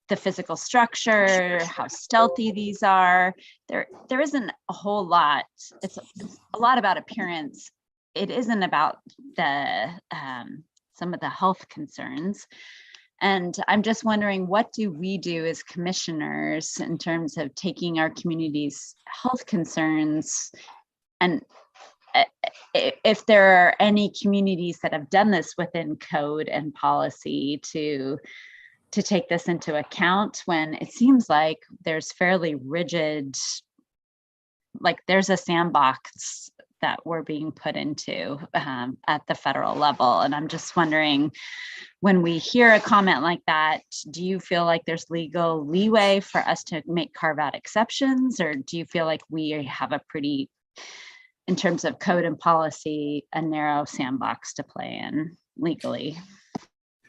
the physical structure, how stealthy these are. There isn't a whole lot. It's a lot about appearance. It isn't about the some of the health concerns. And I'm just wondering, what do we do as commissioners in terms of taking our community's health concerns, and if there are any communities that have done this within code and policy to take this into account, when it seems like there's fairly rigid, like there's a sandbox that we're being put into at the federal level. And I'm just wondering, when we hear a comment like that, do you feel like there's legal leeway for us to make carve out exceptions? Or do you feel like we have a pretty, in terms of code and policy, a narrow sandbox to play in legally?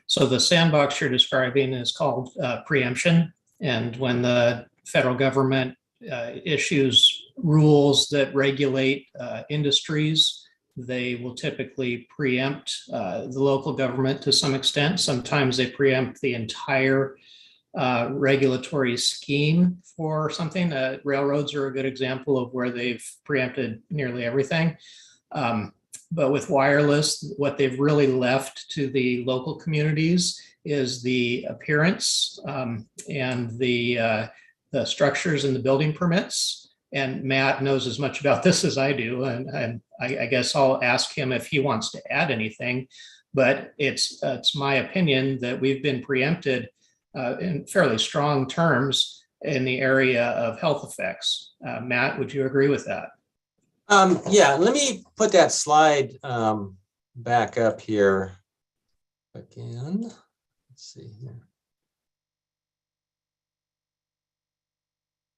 So the sandbox you're describing is called preemption. And when the federal government issues rules that regulate industries, they will typically preempt the local government to some extent. Sometimes they preempt the entire regulatory scheme for something. Railroads are a good example of where they've preempted nearly everything. But with wireless, what they've really left to the local communities is the appearance and the structures and the building permits. And Matt knows as much about this as I do. And I guess I'll ask him if he wants to add anything. But it's my opinion that we've been preempted in fairly strong terms in the area of health effects. Matt, would you agree with that? Yeah, let me put that slide back up here again. Let's see here.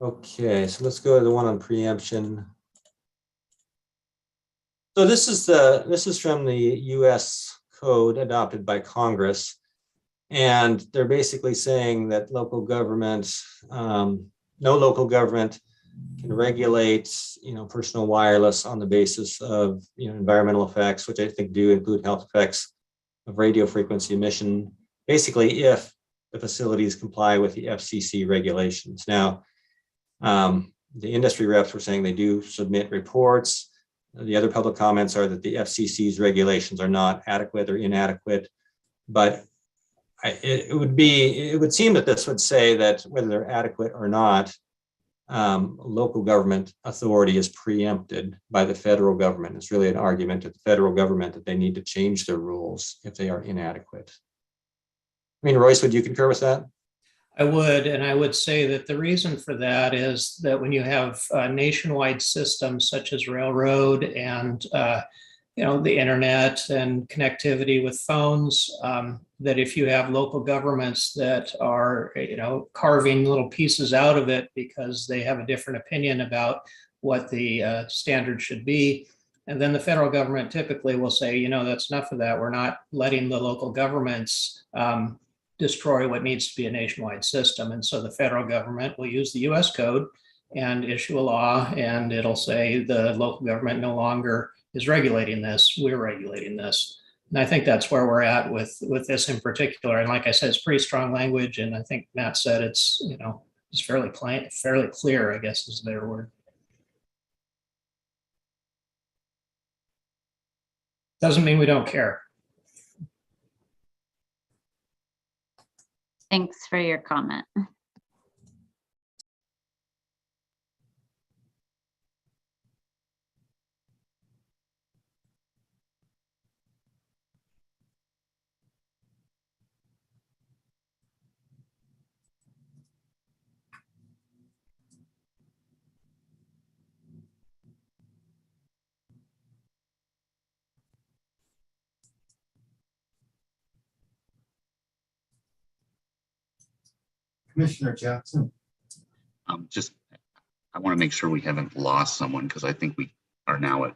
Okay, so let's go to the one on preemption. So this is from the U.S. code adopted by Congress, and they're basically saying that local government, no local government can regulate, personal wireless on the basis of, environmental effects, which I think do include health effects of radio frequency emission, basically if the facilities comply with the FCC regulations. Now, the industry reps were saying they do submit reports. The other public comments are that the FCC's regulations are not adequate or inadequate, but it would seem that this would say that whether they're adequate or not, local government authority is preempted by the federal government. It's really an argument to the federal government that they need to change their rules if they are inadequate. I mean, Royce, would you concur with that? I would, and I would say that the reason for that is that when you have nationwide systems such as railroad and the internet and connectivity with phones, that if you have local governments that are carving little pieces out of it because they have a different opinion about what the standard should be, and then the federal government typically will say, that's enough of that. We're not letting the local governments destroy what needs to be a nationwide system. And so the federal government will use the US code and issue a law, and it'll say the local government no longer is regulating this, we're regulating this. And I think that's where we're at with this in particular. And like I said, it's pretty strong language, and I think Matt said it's, you know, it's fairly plain, fairly clear, I guess is their word. Doesn't mean we don't care. Thanks for your comment. Commissioner Jackson. Just, I want to make sure we haven't lost someone because I think we are now at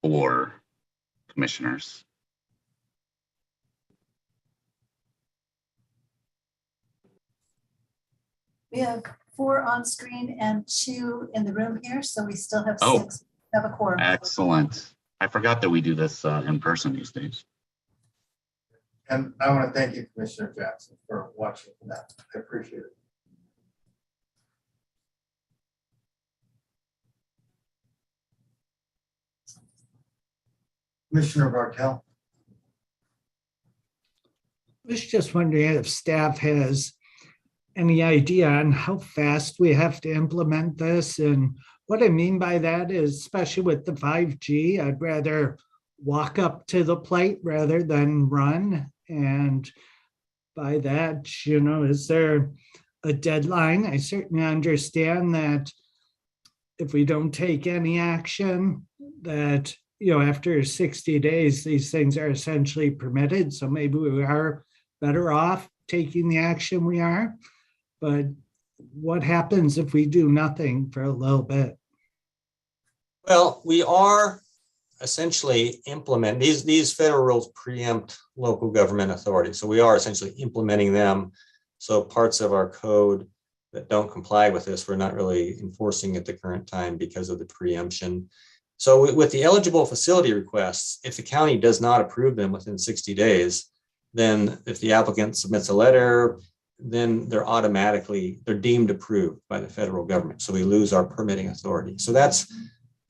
4 commissioners. We have 4 on screen and 2 in the room here, so we still have 6. Oh. We have a quorum. Excellent. I forgot that we do this in person these days. And I want to thank you, Commissioner Jackson, for watching that. I appreciate it. Commissioner Bartel. I was just wondering if staff has any idea on how fast we have to implement this. And what I mean by that is, especially with the 5G, I'd rather walk up to the plate rather than run. And by that, you know, is there a deadline? I certainly understand that if we don't take any action, that, you know, after 60 days, these things are essentially permitted. So maybe we are better off taking the action we are. But what happens if we do nothing for a little bit? Well, we are essentially implement these federal rules preempt local government authority. So we are essentially implementing them. So parts of our code that don't comply with this, we're not really enforcing at the current time because of the preemption. So with the eligible facility requests, if the county does not approve them within 60 days, then if the applicant submits a letter, then they're deemed approved by the federal government. So we lose our permitting authority. So that's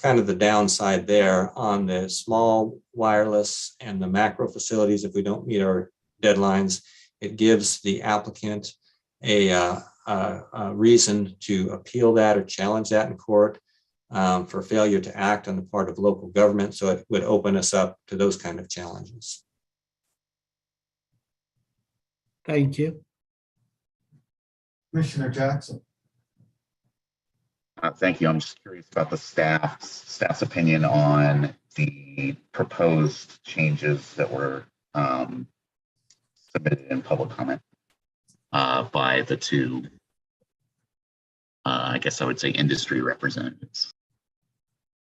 kind of the downside there on the small wireless and the macro facilities. If we don't meet our deadlines, it gives the applicant a reason to appeal that or challenge that in court for failure to act on the part of local government. So it would open us up to those kind of challenges. Thank you. Commissioner Jackson. Thank you. I'm just curious about the staff's opinion on the proposed changes that were submitted in public comment by the 2, I guess I would say, industry representatives.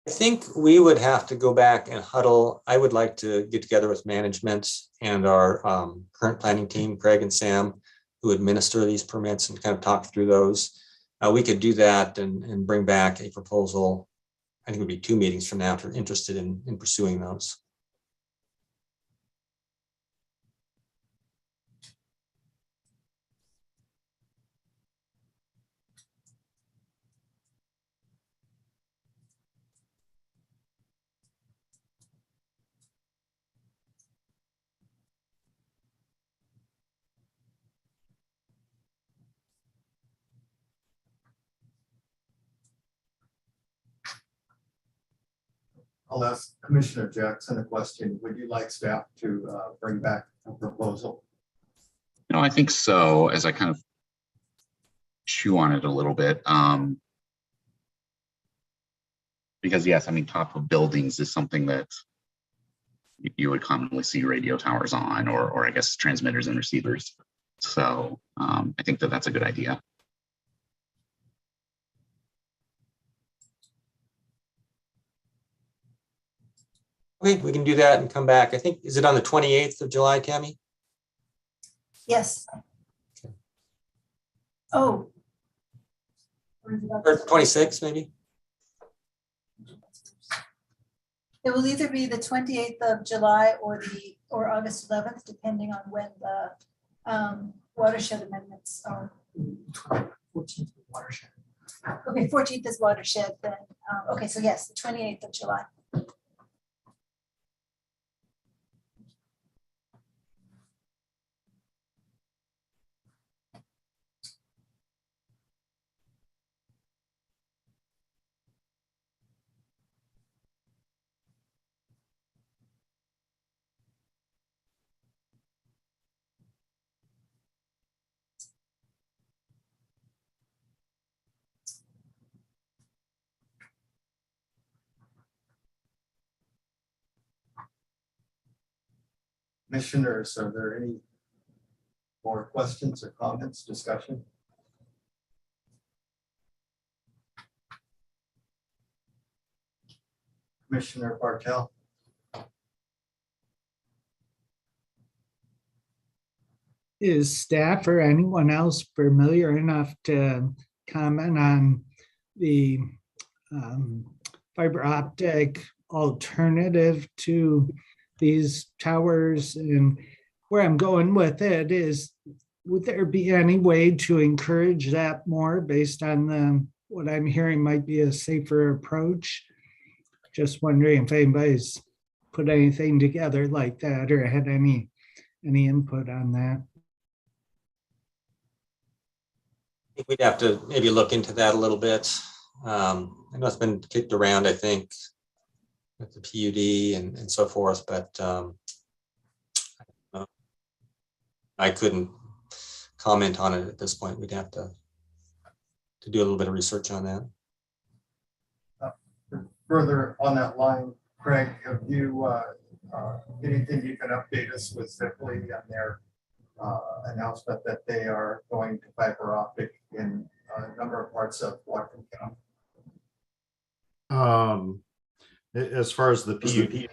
I think we would have to go back and huddle. I would like to get together with management and our current planning team, Craig and Sam, who administer these permits, and kind of talk through those. We could do that and bring back a proposal. I think it would be 2 meetings from now if you're interested in pursuing those. I'll ask Commissioner Jackson a question. Would you like staff to bring back a proposal? No, I think so, as I kind of chew on it a little bit. Because yes, I mean, top of buildings is something that you would commonly see radio towers on, or I guess transmitters and receivers. So I think that that's a good idea. Okay, we can do that and come back. I think, is it on the 28th of July, Tammy? Yes. Oh. Or 26, maybe? It will either be the 28th of July or August 11th, depending on when the watershed amendments are. 14th watershed. Okay, 14th is watershed, then, okay, so yes, the 28th of July. Commissioners, are there any more questions or comments, discussion? Commissioner Bartel. Is staff or anyone else familiar enough to comment on the fiber optic alternative to these towers? And where I'm going with it is, would there be any way to encourage that more based on what I'm hearing might be a safer approach? Just wondering if anybody's put anything together like that or had any input on that. I think we'd have to maybe look into that a little bit. I know it's been kicked around, I think, with the PUD and so forth, but I couldn't comment on it at this point. We'd have to do a little bit of research on that. Further on that line, Craig, have you anything you can update us with Ziply on their announcement that they are going to fiber optic in a number of parts of Whatcom County? As far as the PUD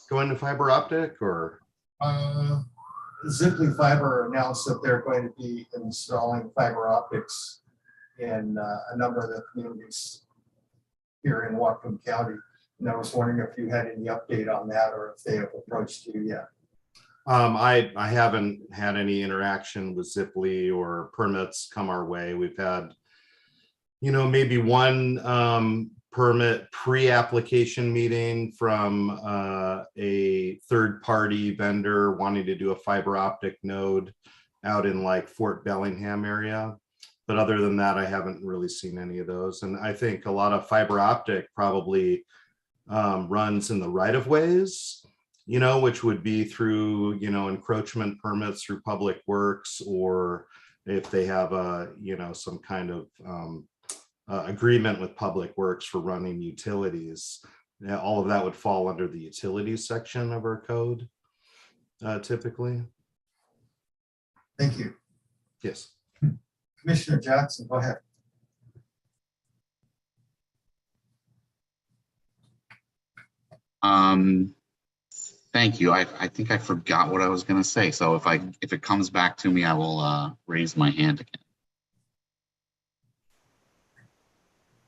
going to fiber optic, or Ziply Fiber announced that they're going to be installing fiber optics in a number of the communities here in Whatcom County. And I was wondering if you had any update on that or if they have approached you yet. I haven't had any interaction with Ziply or permits come our way. We've had, maybe one permit pre-application meeting from a third-party vendor wanting to do a fiber optic node out in like Fort Bellingham area. But other than that, I haven't really seen any of those. And I think a lot of fiber optic probably runs in the right-of-ways, which would be through, encroachment permits through Public Works, or if they have a, some kind of agreement with Public Works for running utilities. All of that would fall under the utilities section of our code, typically. Thank you. Yes. Commissioner Jackson, go ahead. Thank you. I think I forgot what I was going to say. So if it comes back to me, I will raise my hand again.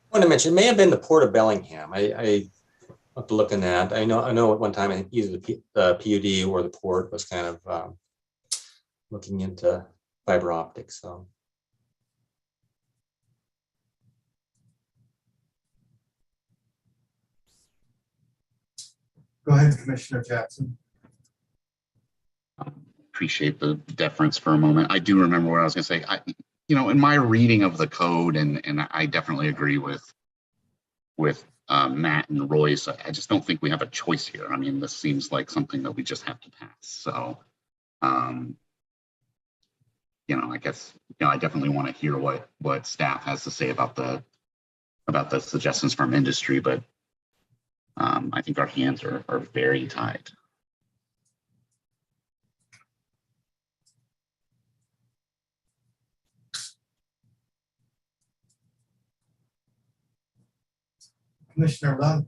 I want to mention, it may have been the Port of Bellingham. I have to look in that. I know at one time, I think either the PUD or the port was kind of looking into fiber optics. So. Go ahead, Commissioner Jackson. Appreciate the deference for a moment. I do remember what I was going to say. In my reading of the code, and I definitely agree with Matt and Royce, I just don't think we have a choice here. I mean, this seems like something that we just have to pass. So, I guess, I definitely want to hear what staff has to say about the suggestions from industry, but I think our hands are very tied. Commissioner Lund.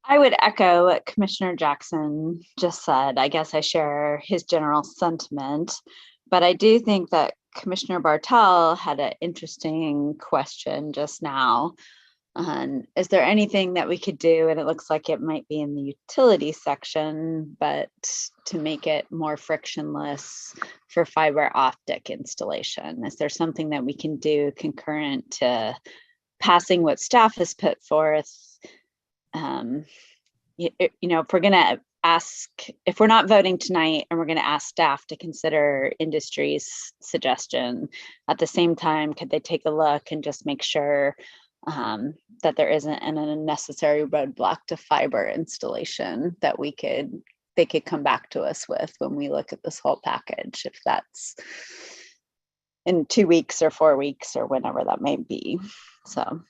I would echo what Commissioner Jackson just said. I guess I share his general sentiment, but I do think that Commissioner Bartel had an interesting question just now. Is there anything that we could do? And it looks like it might be in the utility section, but to make it more frictionless for fiber optic installation. Is there something that we can do concurrent to passing what staff has put forth? If we're going to ask, if we're not voting tonight and we're going to ask staff to consider industry's suggestion, at the same time, could they take a look and just make sure that there isn't an unnecessary roadblock to fiber installation that they could come back to us with when we look at this whole package, if that's in 2 weeks or 4 weeks or whenever that may be. So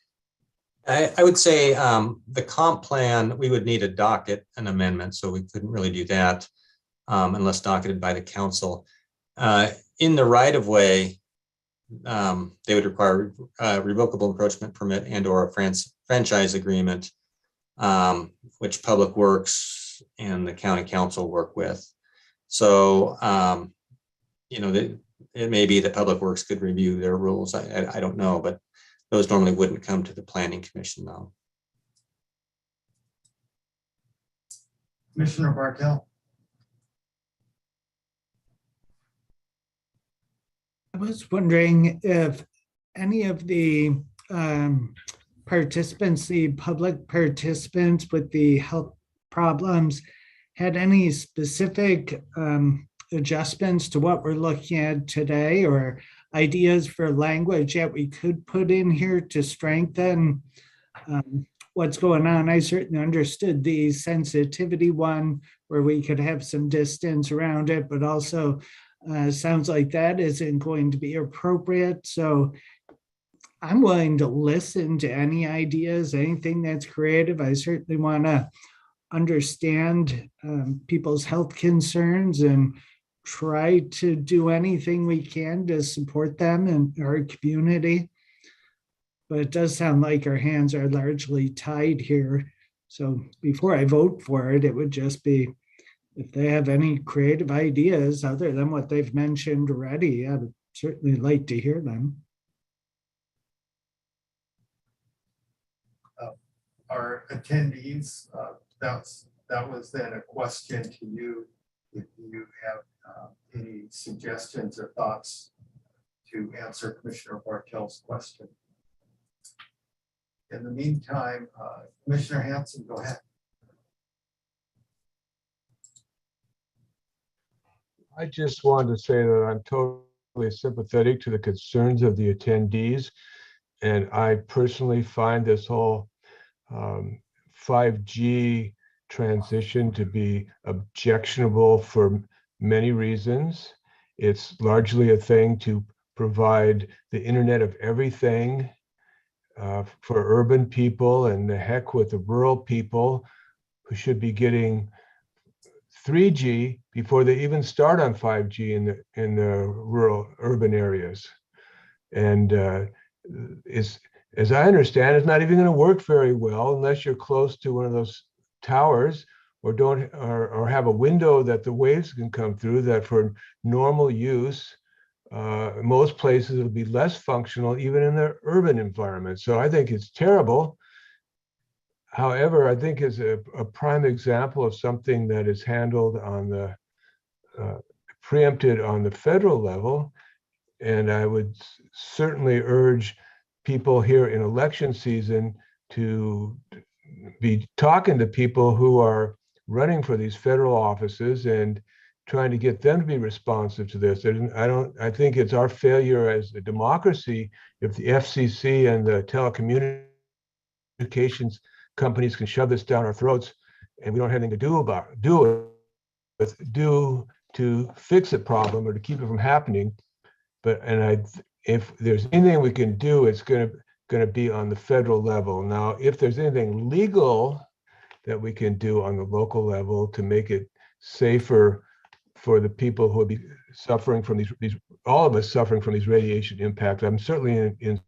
I would say the comp plan, we would need a docket, an amendment, so we couldn't really do that unless docketed by the council. In the right of way, they would require a revocable encroachment permit and or a franchise agreement, which Public Works and the county council work with. So, it may be that Public Works could review their rules. I don't know, but those normally wouldn't come to the Planning Commission though. Commissioner Bartel. I was wondering if any of the participants, the public participants with the health problems, had any specific adjustments to what we're looking at today, or ideas for language that we could put in here to strengthen what's going on. I certainly understood the sensitivity one where we could have some distance around it, but also sounds like that isn't going to be appropriate. So I'm willing to listen to any ideas, anything that's creative. I certainly want to understand people's health concerns and try to do anything we can to support them in our community. But it does sound like our hands are largely tied here. So before I vote for it, it would just be, if they have any creative ideas other than what they've mentioned already, I would certainly like to hear them. Our attendees, that was then a question to you. If you have any suggestions or thoughts to answer Commissioner Bartel's question. In the meantime, Commissioner Hanson, go ahead. I just wanted to say that I'm totally sympathetic to the concerns of the attendees. And I personally find this whole 5G transition to be objectionable for many reasons. It's largely a thing to provide the Internet of Everything for urban people, and the heck with the rural people who should be getting 3G before they even start on 5G in the rural urban areas. And as I understand, it's not even going to work very well unless you're close to one of those towers or have a window that the waves can come through, that for normal use, most places will be less functional even in their urban environment. So I think it's terrible. However, I think it's a prime example of something that is handled on the preempted on the federal level. And I would certainly urge people here in election season to be talking to people who are running for these federal offices and trying to get them to be responsive to this. I think it's our failure as a democracy if the FCC and the telecommunications companies can shove this down our throats and we don't have anything to do to fix the problem or to keep it from happening. If there's anything we can do, it's going to be on the federal level. Now, if there's anything legal that we can do on the local level to make it safer for the people who will be suffering from these all of us suffering from these radiation impacts, I'm certainly in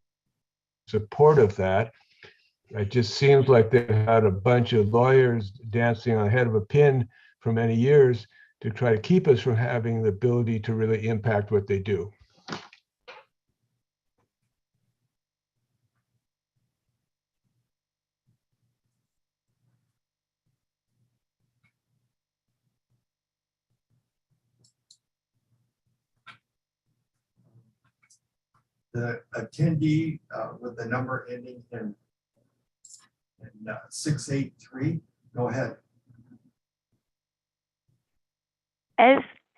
support of that. It just seems like they had a bunch of lawyers dancing on the head of a pin for many years to try to keep us from having the ability to really impact what they do. the attendee with the number ending in 683. Go ahead.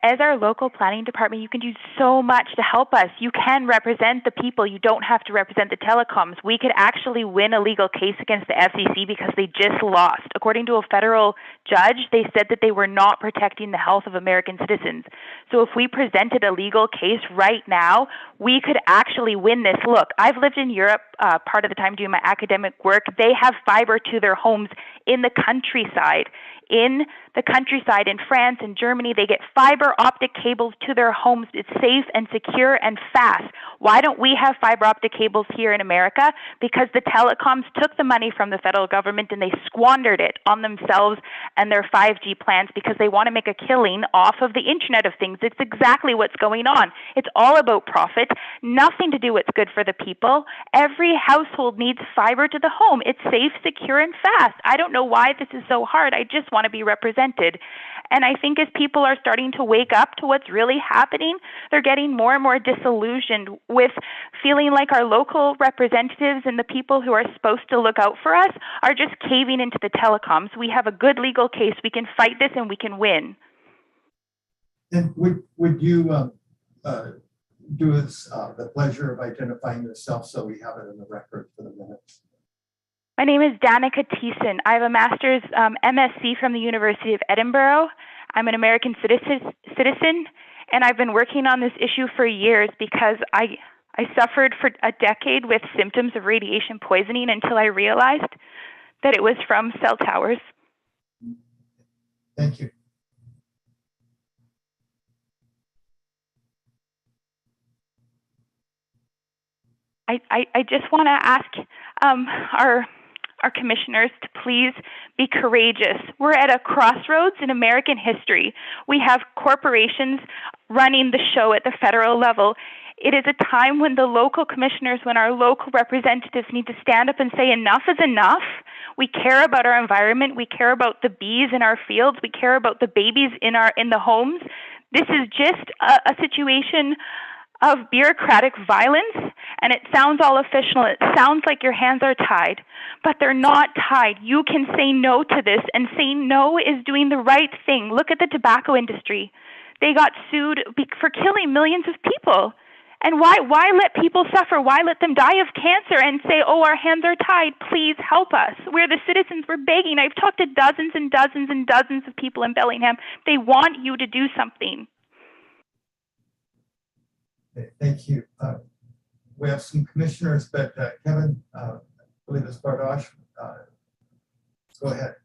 As our local planning department, you can do so much to help us. You can represent the people. You don't have to represent the telecoms. We could actually win a legal case against the FCC because they just lost. According to a federal judge, they said that they were not protecting the health of American citizens. So if we presented a legal case right now, we could actually win this. Look, I've lived in Europe part of the time doing my academic work. They have fiber to their homes in the countryside. In the countryside in France and Germany, they get fiber optic cables to their homes. It's safe and secure and fast. Why don't we have fiber optic cables here in America? Because the telecoms took the money from the federal government and they squandered it on themselves and their 5G plans because they want to make a killing off of the Internet of Things. It's exactly what's going on. It's all about profit, nothing to do what's good for the people. Every household needs fiber to the home. It's safe, secure, and fast. I don't know why this is so hard. I just want to be represented. And I think as people are starting to wake up to what's really happening, they're getting more and more disillusioned with feeling like our local representatives and the people who are supposed to look out for us are just caving into the telecoms. We have a good legal case. We can fight this and we can win. And would you do us the pleasure of identifying yourself so we have it in the record for the minutes? My name is Danica Thiessen. I have a master's MSc from the University of Edinburgh. I'm an American citizen, and I've been working on this issue for years because I suffered for a decade with symptoms of radiation poisoning until I realized that it was from cell towers. Thank you. I just want to ask our commissioners to please be courageous. We're at a crossroads in American history. We have corporations running the show at the federal level. It is a time when the local commissioners, when our local representatives need to stand up and say enough is enough. We care about our environment. We care about the bees in our fields. We care about the babies in the homes. This is just a situation of bureaucratic violence, and it sounds all official. It sounds like your hands are tied, but they're not tied. You can say no to this, and saying no is doing the right thing. Look at the tobacco industry. They got sued for killing millions of people. And why let people suffer? Why let them die of cancer and say, oh, our hands are tied, please help us? We're the citizens, we're begging. I've talked to dozens and dozens and dozens of people in Bellingham. They want you to do something. Thank you. We have some commissioners, but Kevin, I believe it's Bardosh. Go ahead.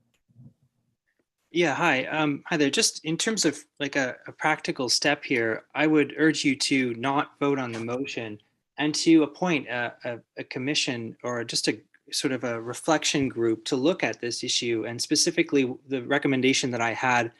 Yeah, hi. Hi there. Just in terms of like a practical step here, I would urge you to not vote on the motion and to appoint a commission or just a sort of a reflection group to look at this issue, and specifically the recommendation that I had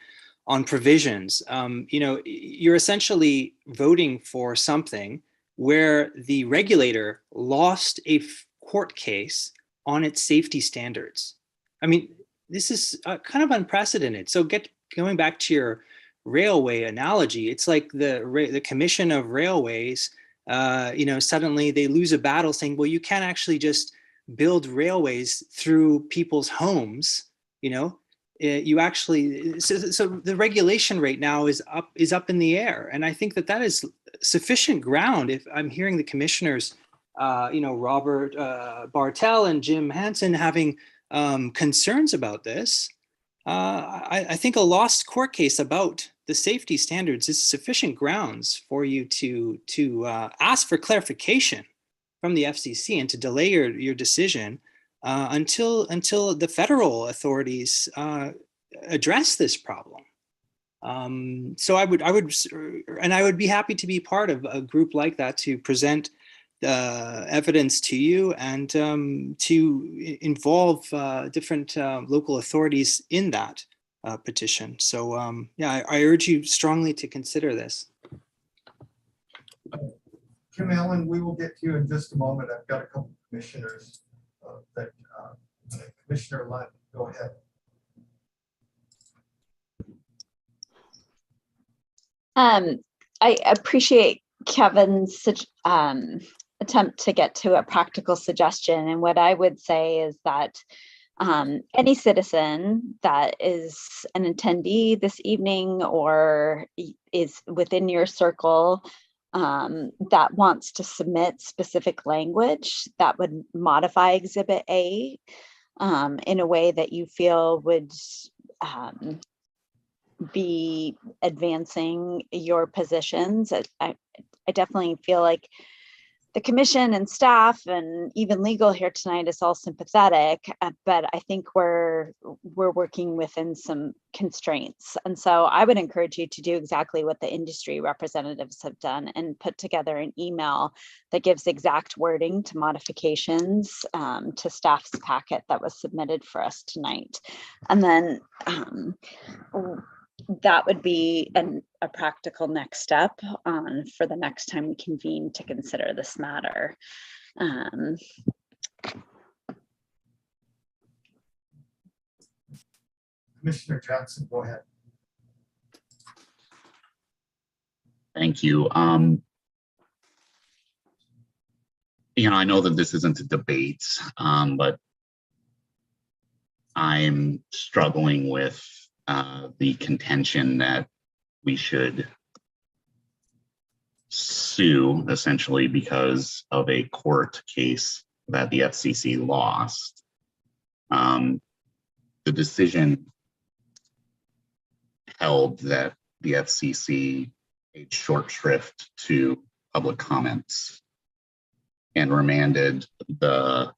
on provisions. You know, you're essentially voting for something where the regulator lost a court case on its safety standards. I mean, this is kind of unprecedented. So going back to your railway analogy, it's like the Commission of Railways, you know, suddenly they lose a battle saying, well, you can't actually just build railways through people's homes, you know. You actually, so the regulation right now is up in the air, and I think that is sufficient ground. If I'm hearing the commissioners, you know, Robert Bartel and Jim Hansen having concerns about this, I think a lost court case about the safety standards is sufficient grounds for you to ask for clarification from the FCC and to delay your decision until the federal authorities address this problem. So I would be happy to be part of a group like that to present evidence to you and to involve different local authorities in that petition. So yeah, I urge you strongly to consider this. Kim Allen, we will get to you in just a moment. I've got a couple of commissioners that Commissioner Lund, go ahead. I appreciate Kevin's attempt to get to a practical suggestion. And what I would say is that any citizen that is an attendee this evening or is within your circle that wants to submit specific language that would modify Exhibit A in a way that you feel would be advancing your positions. I definitely feel like the commission and staff and even legal here tonight is all sympathetic, but I think we're working within some constraints. And so I would encourage you to do exactly what the industry representatives have done and put together an email that gives exact wording to modifications to staff's packet that was submitted for us tonight. And then that would be a practical next step for the next time we convene to consider this matter. Commissioner Johnson, go ahead. Thank you. I know that this isn't a debate, but I'm struggling with the contention that we should sue essentially because of a court case that the FCC lost. The decision held that the FCC paid short shrift to public comments and remanded the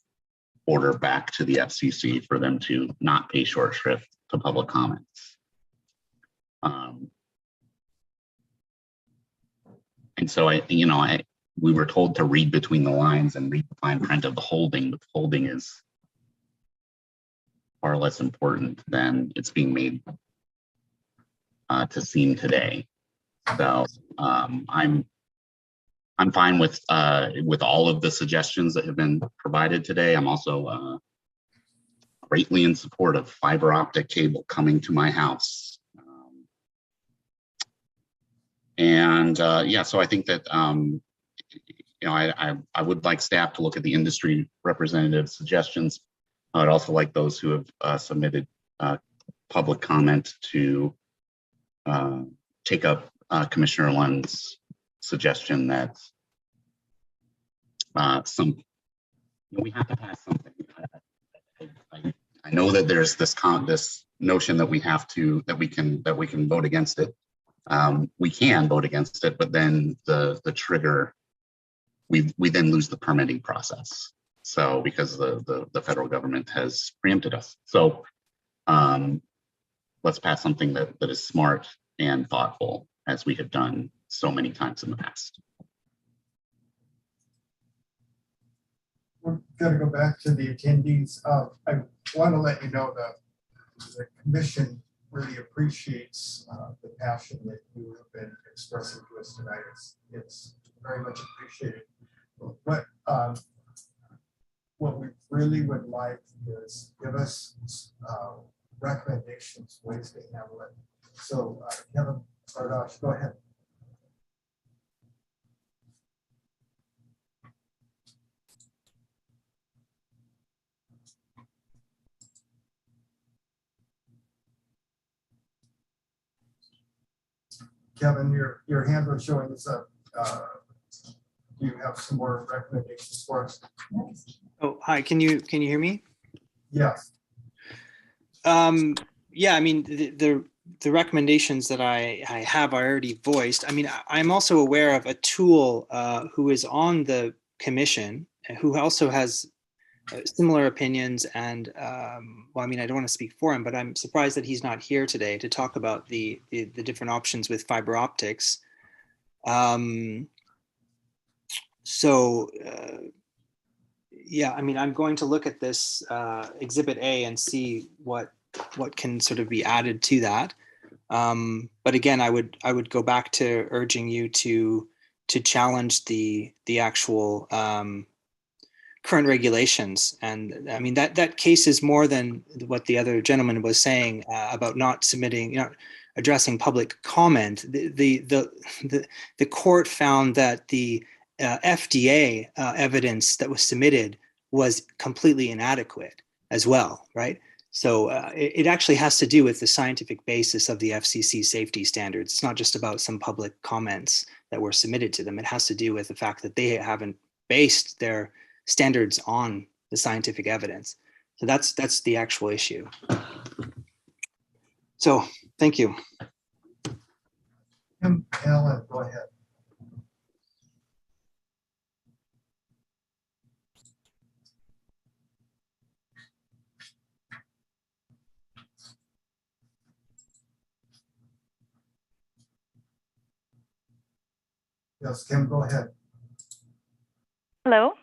order back to the FCC for them to not pay short shrift to public comments. And so we were told to read between the lines and read the fine print of the holding, but the holding is far less important than it's being made to seem today. So I'm fine with all of the suggestions that have been provided today. I'm also greatly in support of fiber optic cable coming to my house. So I think that I would like staff to look at the industry representative suggestions. I'd also like those who have submitted public comment to take up Commissioner Lund's suggestion that we have to pass something. I know that there's this notion that we can vote against it. We can vote against it, but then the trigger, we then lose the permitting process. So because the federal government has preempted us. So let's pass something that is smart and thoughtful, as we have done so many times in the past. We're going to go back to the attendees. I want to let you know that the commission really appreciates the passion that you have been expressing to us tonight. It's very much appreciated. What we really would like is give us recommendations, ways to handle it. So Kevin Bardosh, go ahead. Kevin, your hand was showing us up. Do you have some more recommendations for us? Oh, hi. Can you hear me? Yes. Yeah, I mean, the recommendations that I have are already voiced. I mean, I'm also aware of Atul who is on the commission, who also has similar opinions. And well, I mean, I don't want to speak for him, but I'm surprised that he's not here today to talk about the different options with fiber optics. Yeah, I mean, I'm going to look at this Exhibit A and see what can sort of be added to that. But again, I would go back to urging you to challenge the actual current regulations. And I mean, that case is more than what the other gentleman was saying about not submitting, addressing public comment. The court found that the FDA evidence that was submitted was completely inadequate as well, right? So it actually has to do with the scientific basis of the FCC safety standards. It's not just about some public comments that were submitted to them. It has to do with the fact that they haven't based their standards on the scientific evidence. So that's the actual issue. So thank you. Alan, go ahead. Yes, Kim, go ahead. Hello?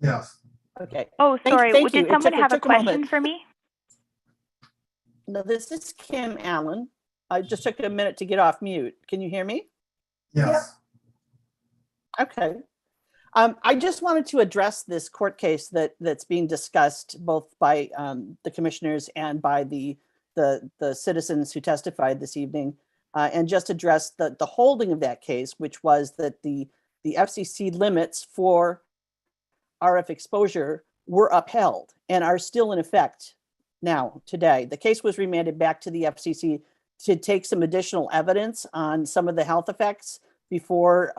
Yes. Okay. Oh, sorry. thank you. Did It someone took- it have a took a moment. question for me? No, this is Kim Allen. I just took a minute to get off mute. Can you hear me? Yes. Okay. I just wanted to address this court case that's being discussed both by the commissioners and by the citizens who testified this evening, and just address the holding of that case, which was that the FCC limits for RF exposure were upheld and are still in effect now today. The case was remanded back to the FCC to take some additional evidence on some of the health effects before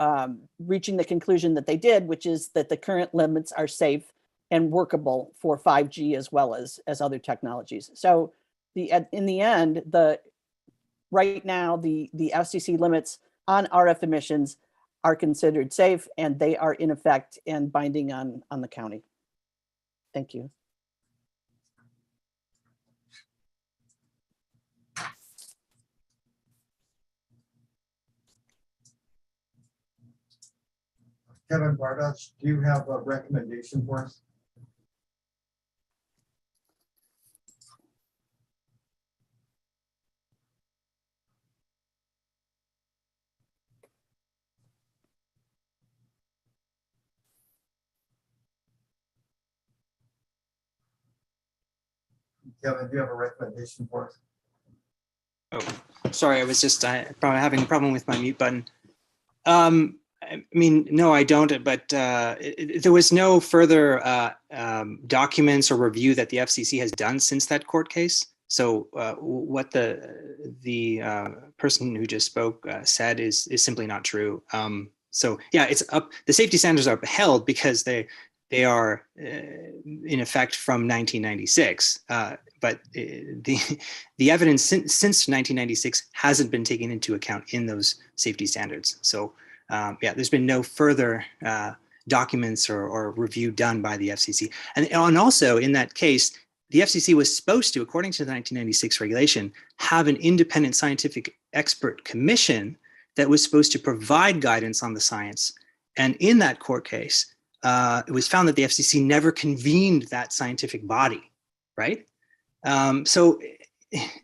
reaching the conclusion that they did, which is that the current limits are safe and workable for 5G as well as other technologies. So in the end, right now, the FCC limits on RF emissions are considered safe and they are in effect and binding on the county. Thank you. Kevin Bardosh, do you have a recommendation for us? Kevin, do you have a recommendation for us? Oh, sorry, I was just probably having a problem with my mute button. I mean, no, I don't, but there was no further documents or review that the FCC has done since that court case. So what the person who just spoke said is simply not true. So yeah, it's up. The safety standards are upheld because they are in effect from 1996. But the evidence since 1996 hasn't been taken into account in those safety standards. So yeah, there's been no further documents or review done by the FCC. And also in that case, the FCC was supposed to, according to the 1996 regulation, have an independent scientific expert commission that was supposed to provide guidance on the science. And in that court case, it was found that the FCC never convened that scientific body, right? So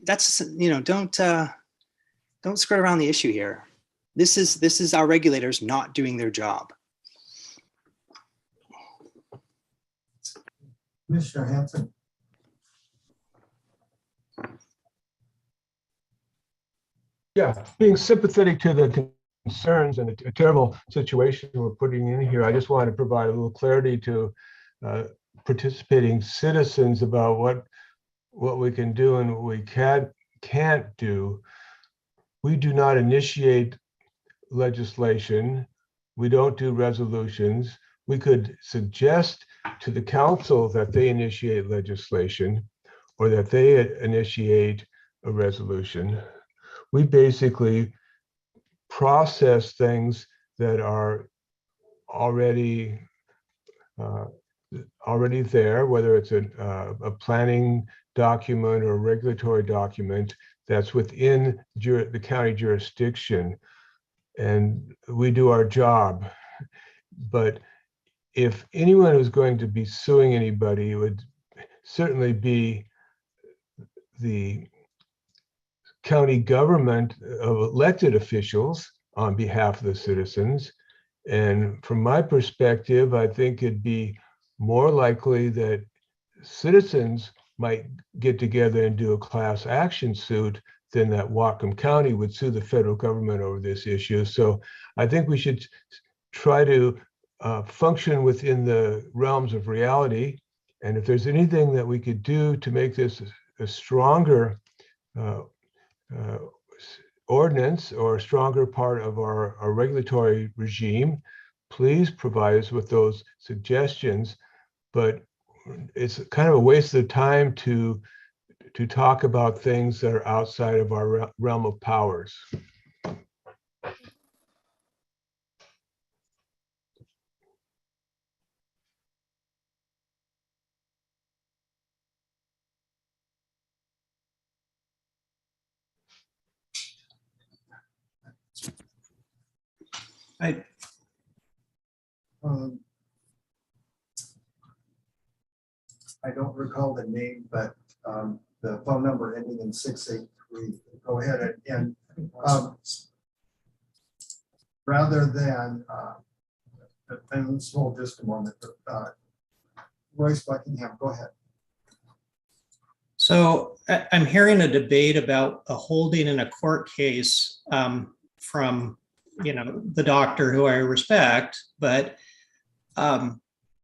that's, you know, don't skirt around the issue here. This is our regulators not doing their job. Commissioner Hanson. Yeah, being sympathetic to the concerns and a terrible situation we're putting in here, I just want to provide a little clarity to participating citizens about what we can do and what we can't do. We do not initiate legislation. We don't do resolutions. We could suggest to the council that they initiate legislation or that they initiate a resolution. We basically process things that are already there, whether it's a planning document or a regulatory document that's within the county jurisdiction, and we do our job. But if anyone was going to be suing anybody, it would certainly be the county government of elected officials on behalf of the citizens. And from my perspective, I think it'd be more likely that citizens might get together and do a class action suit than that Whatcom County would sue the federal government over this issue. So I think we should try to function within the realms of reality. And if there's anything that we could do to make this a stronger ordinance or a stronger part of our regulatory regime, please provide us with those suggestions. But it's kind of a waste of time to talk about things that are outside of our realm of powers. I don't recall the name, but the phone number ending in 683. Go ahead and rather than and let's hold just a moment. Royce Buckingham, go ahead. So I'm hearing a debate about a holding in a court case from, the doctor who I respect, but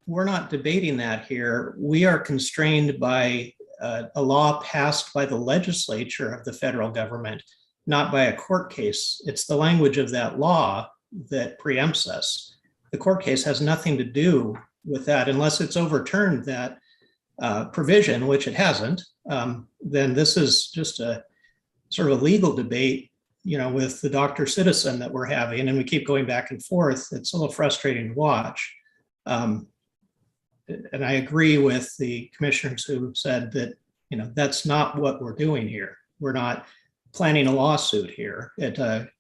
we're not debating that here. We are constrained by a law passed by the legislature of the federal government, not by a court case. It's the language of that law that preempts us. The court case has nothing to do with that unless it's overturned that provision, which it hasn't. Then this is just a sort of a legal debate, with the doctor citizen that we're having, and we keep going back and forth. It's a little frustrating to watch. And I agree with the commissioners who said that, that's not what we're doing here. We're not planning a lawsuit here. It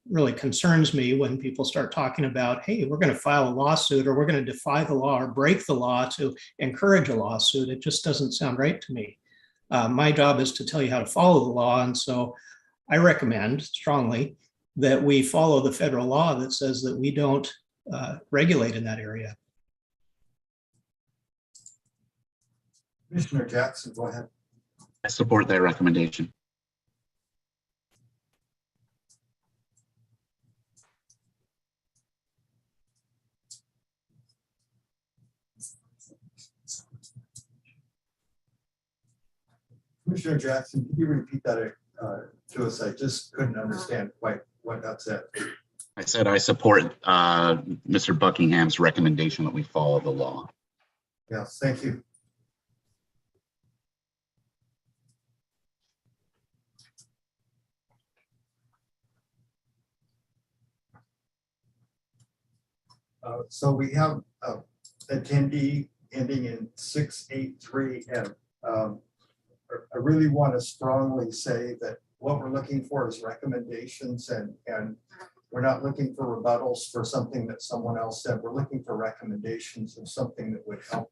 really concerns me when people start talking about, hey, we're going to file a lawsuit, or we're going to defy the law or break the law to encourage a lawsuit. It just doesn't sound right to me. My job is to tell you how to follow the law. And so I recommend strongly that we follow the federal law that says that we don't regulate in that area. Commissioner Jackson, go ahead. I support that recommendation. Commissioner Jackson, can you repeat that to us? I just couldn't understand quite what that said. I said I support Mr. Buckingham's recommendation that we follow the law. Yes, thank you. So we have attendee ending in 683, and I really want to strongly say that what we're looking for is recommendations, and we're not looking for rebuttals for something that someone else said. We're looking for recommendations of something that would help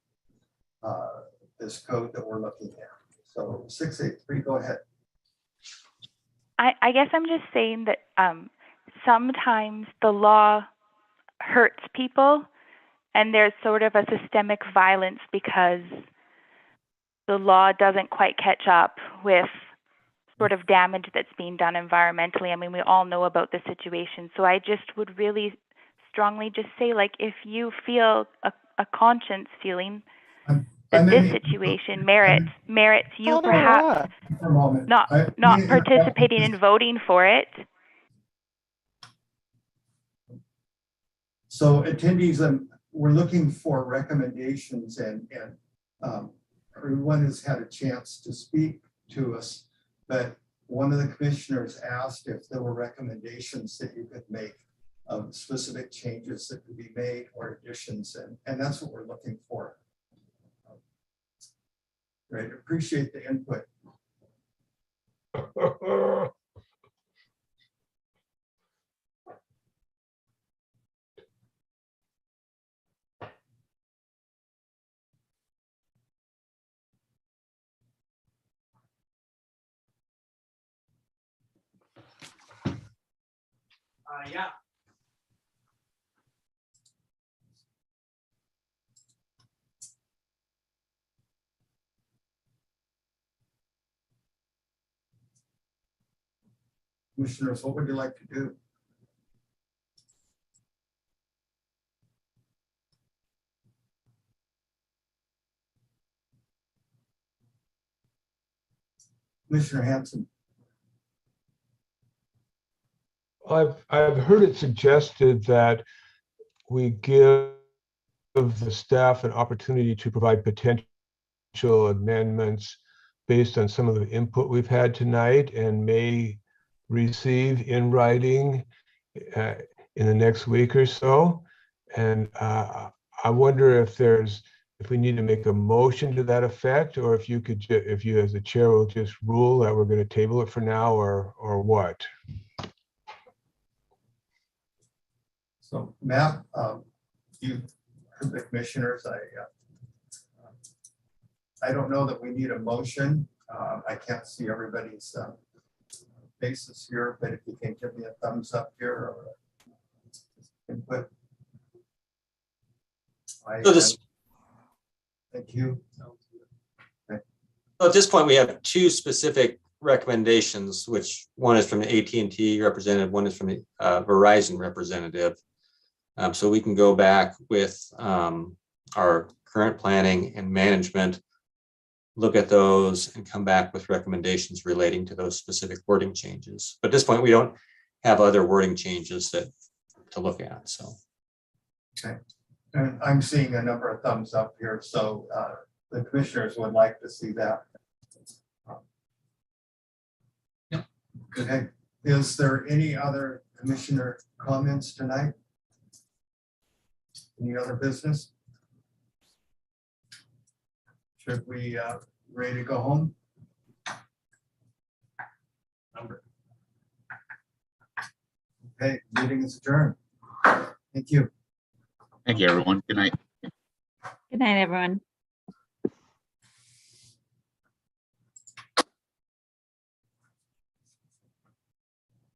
this code that we're looking at. So 683, go ahead. I guess I'm just saying that sometimes the law hurts people, and there's sort of a systemic violence because the law doesn't quite catch up with sort of damage that's being done environmentally. I mean, we all know about the situation. So I just would really strongly just say, like, if you feel a conscience feeling that this situation merits you perhaps not participating and voting for it. So attendees, we're looking for recommendations, and everyone has had a chance to speak to us, but one of the commissioners asked if there were recommendations that you could make of specific changes that could be made or additions, and that's what we're looking for. Great, appreciate the input. Yeah. Commissioners, what would you like to do? Commissioner Hanson. I've heard it suggested that we give the staff an opportunity to provide potential amendments based on some of the input we've had tonight and may receive in writing in the next week or so. And I wonder if we need to make a motion to that effect, or if you could, if you as the chair will just rule that we're going to table it for now, or what? So, Matt, you, the commissioners, I don't know that we need a motion. I can't see everybody's faces here, but if you can give me a thumbs up here or input. So this, Thank you. so at this point, we have two specific recommendations, which one is from the AT&T representative, one is from the Verizon representative. So we can go back with our current planning and management, look at those and come back with recommendations relating to those specific wording changes. But at this point, we don't have other wording changes to look at, so. Okay, and I'm seeing a number of thumbs up here, so the commissioners would like to see that. Yep. Okay, is there any other commissioner comments tonight? Any other business? Should we ready to go home? Okay, meeting is adjourned. Thank you. Thank you, everyone. Good night. Good night, everyone.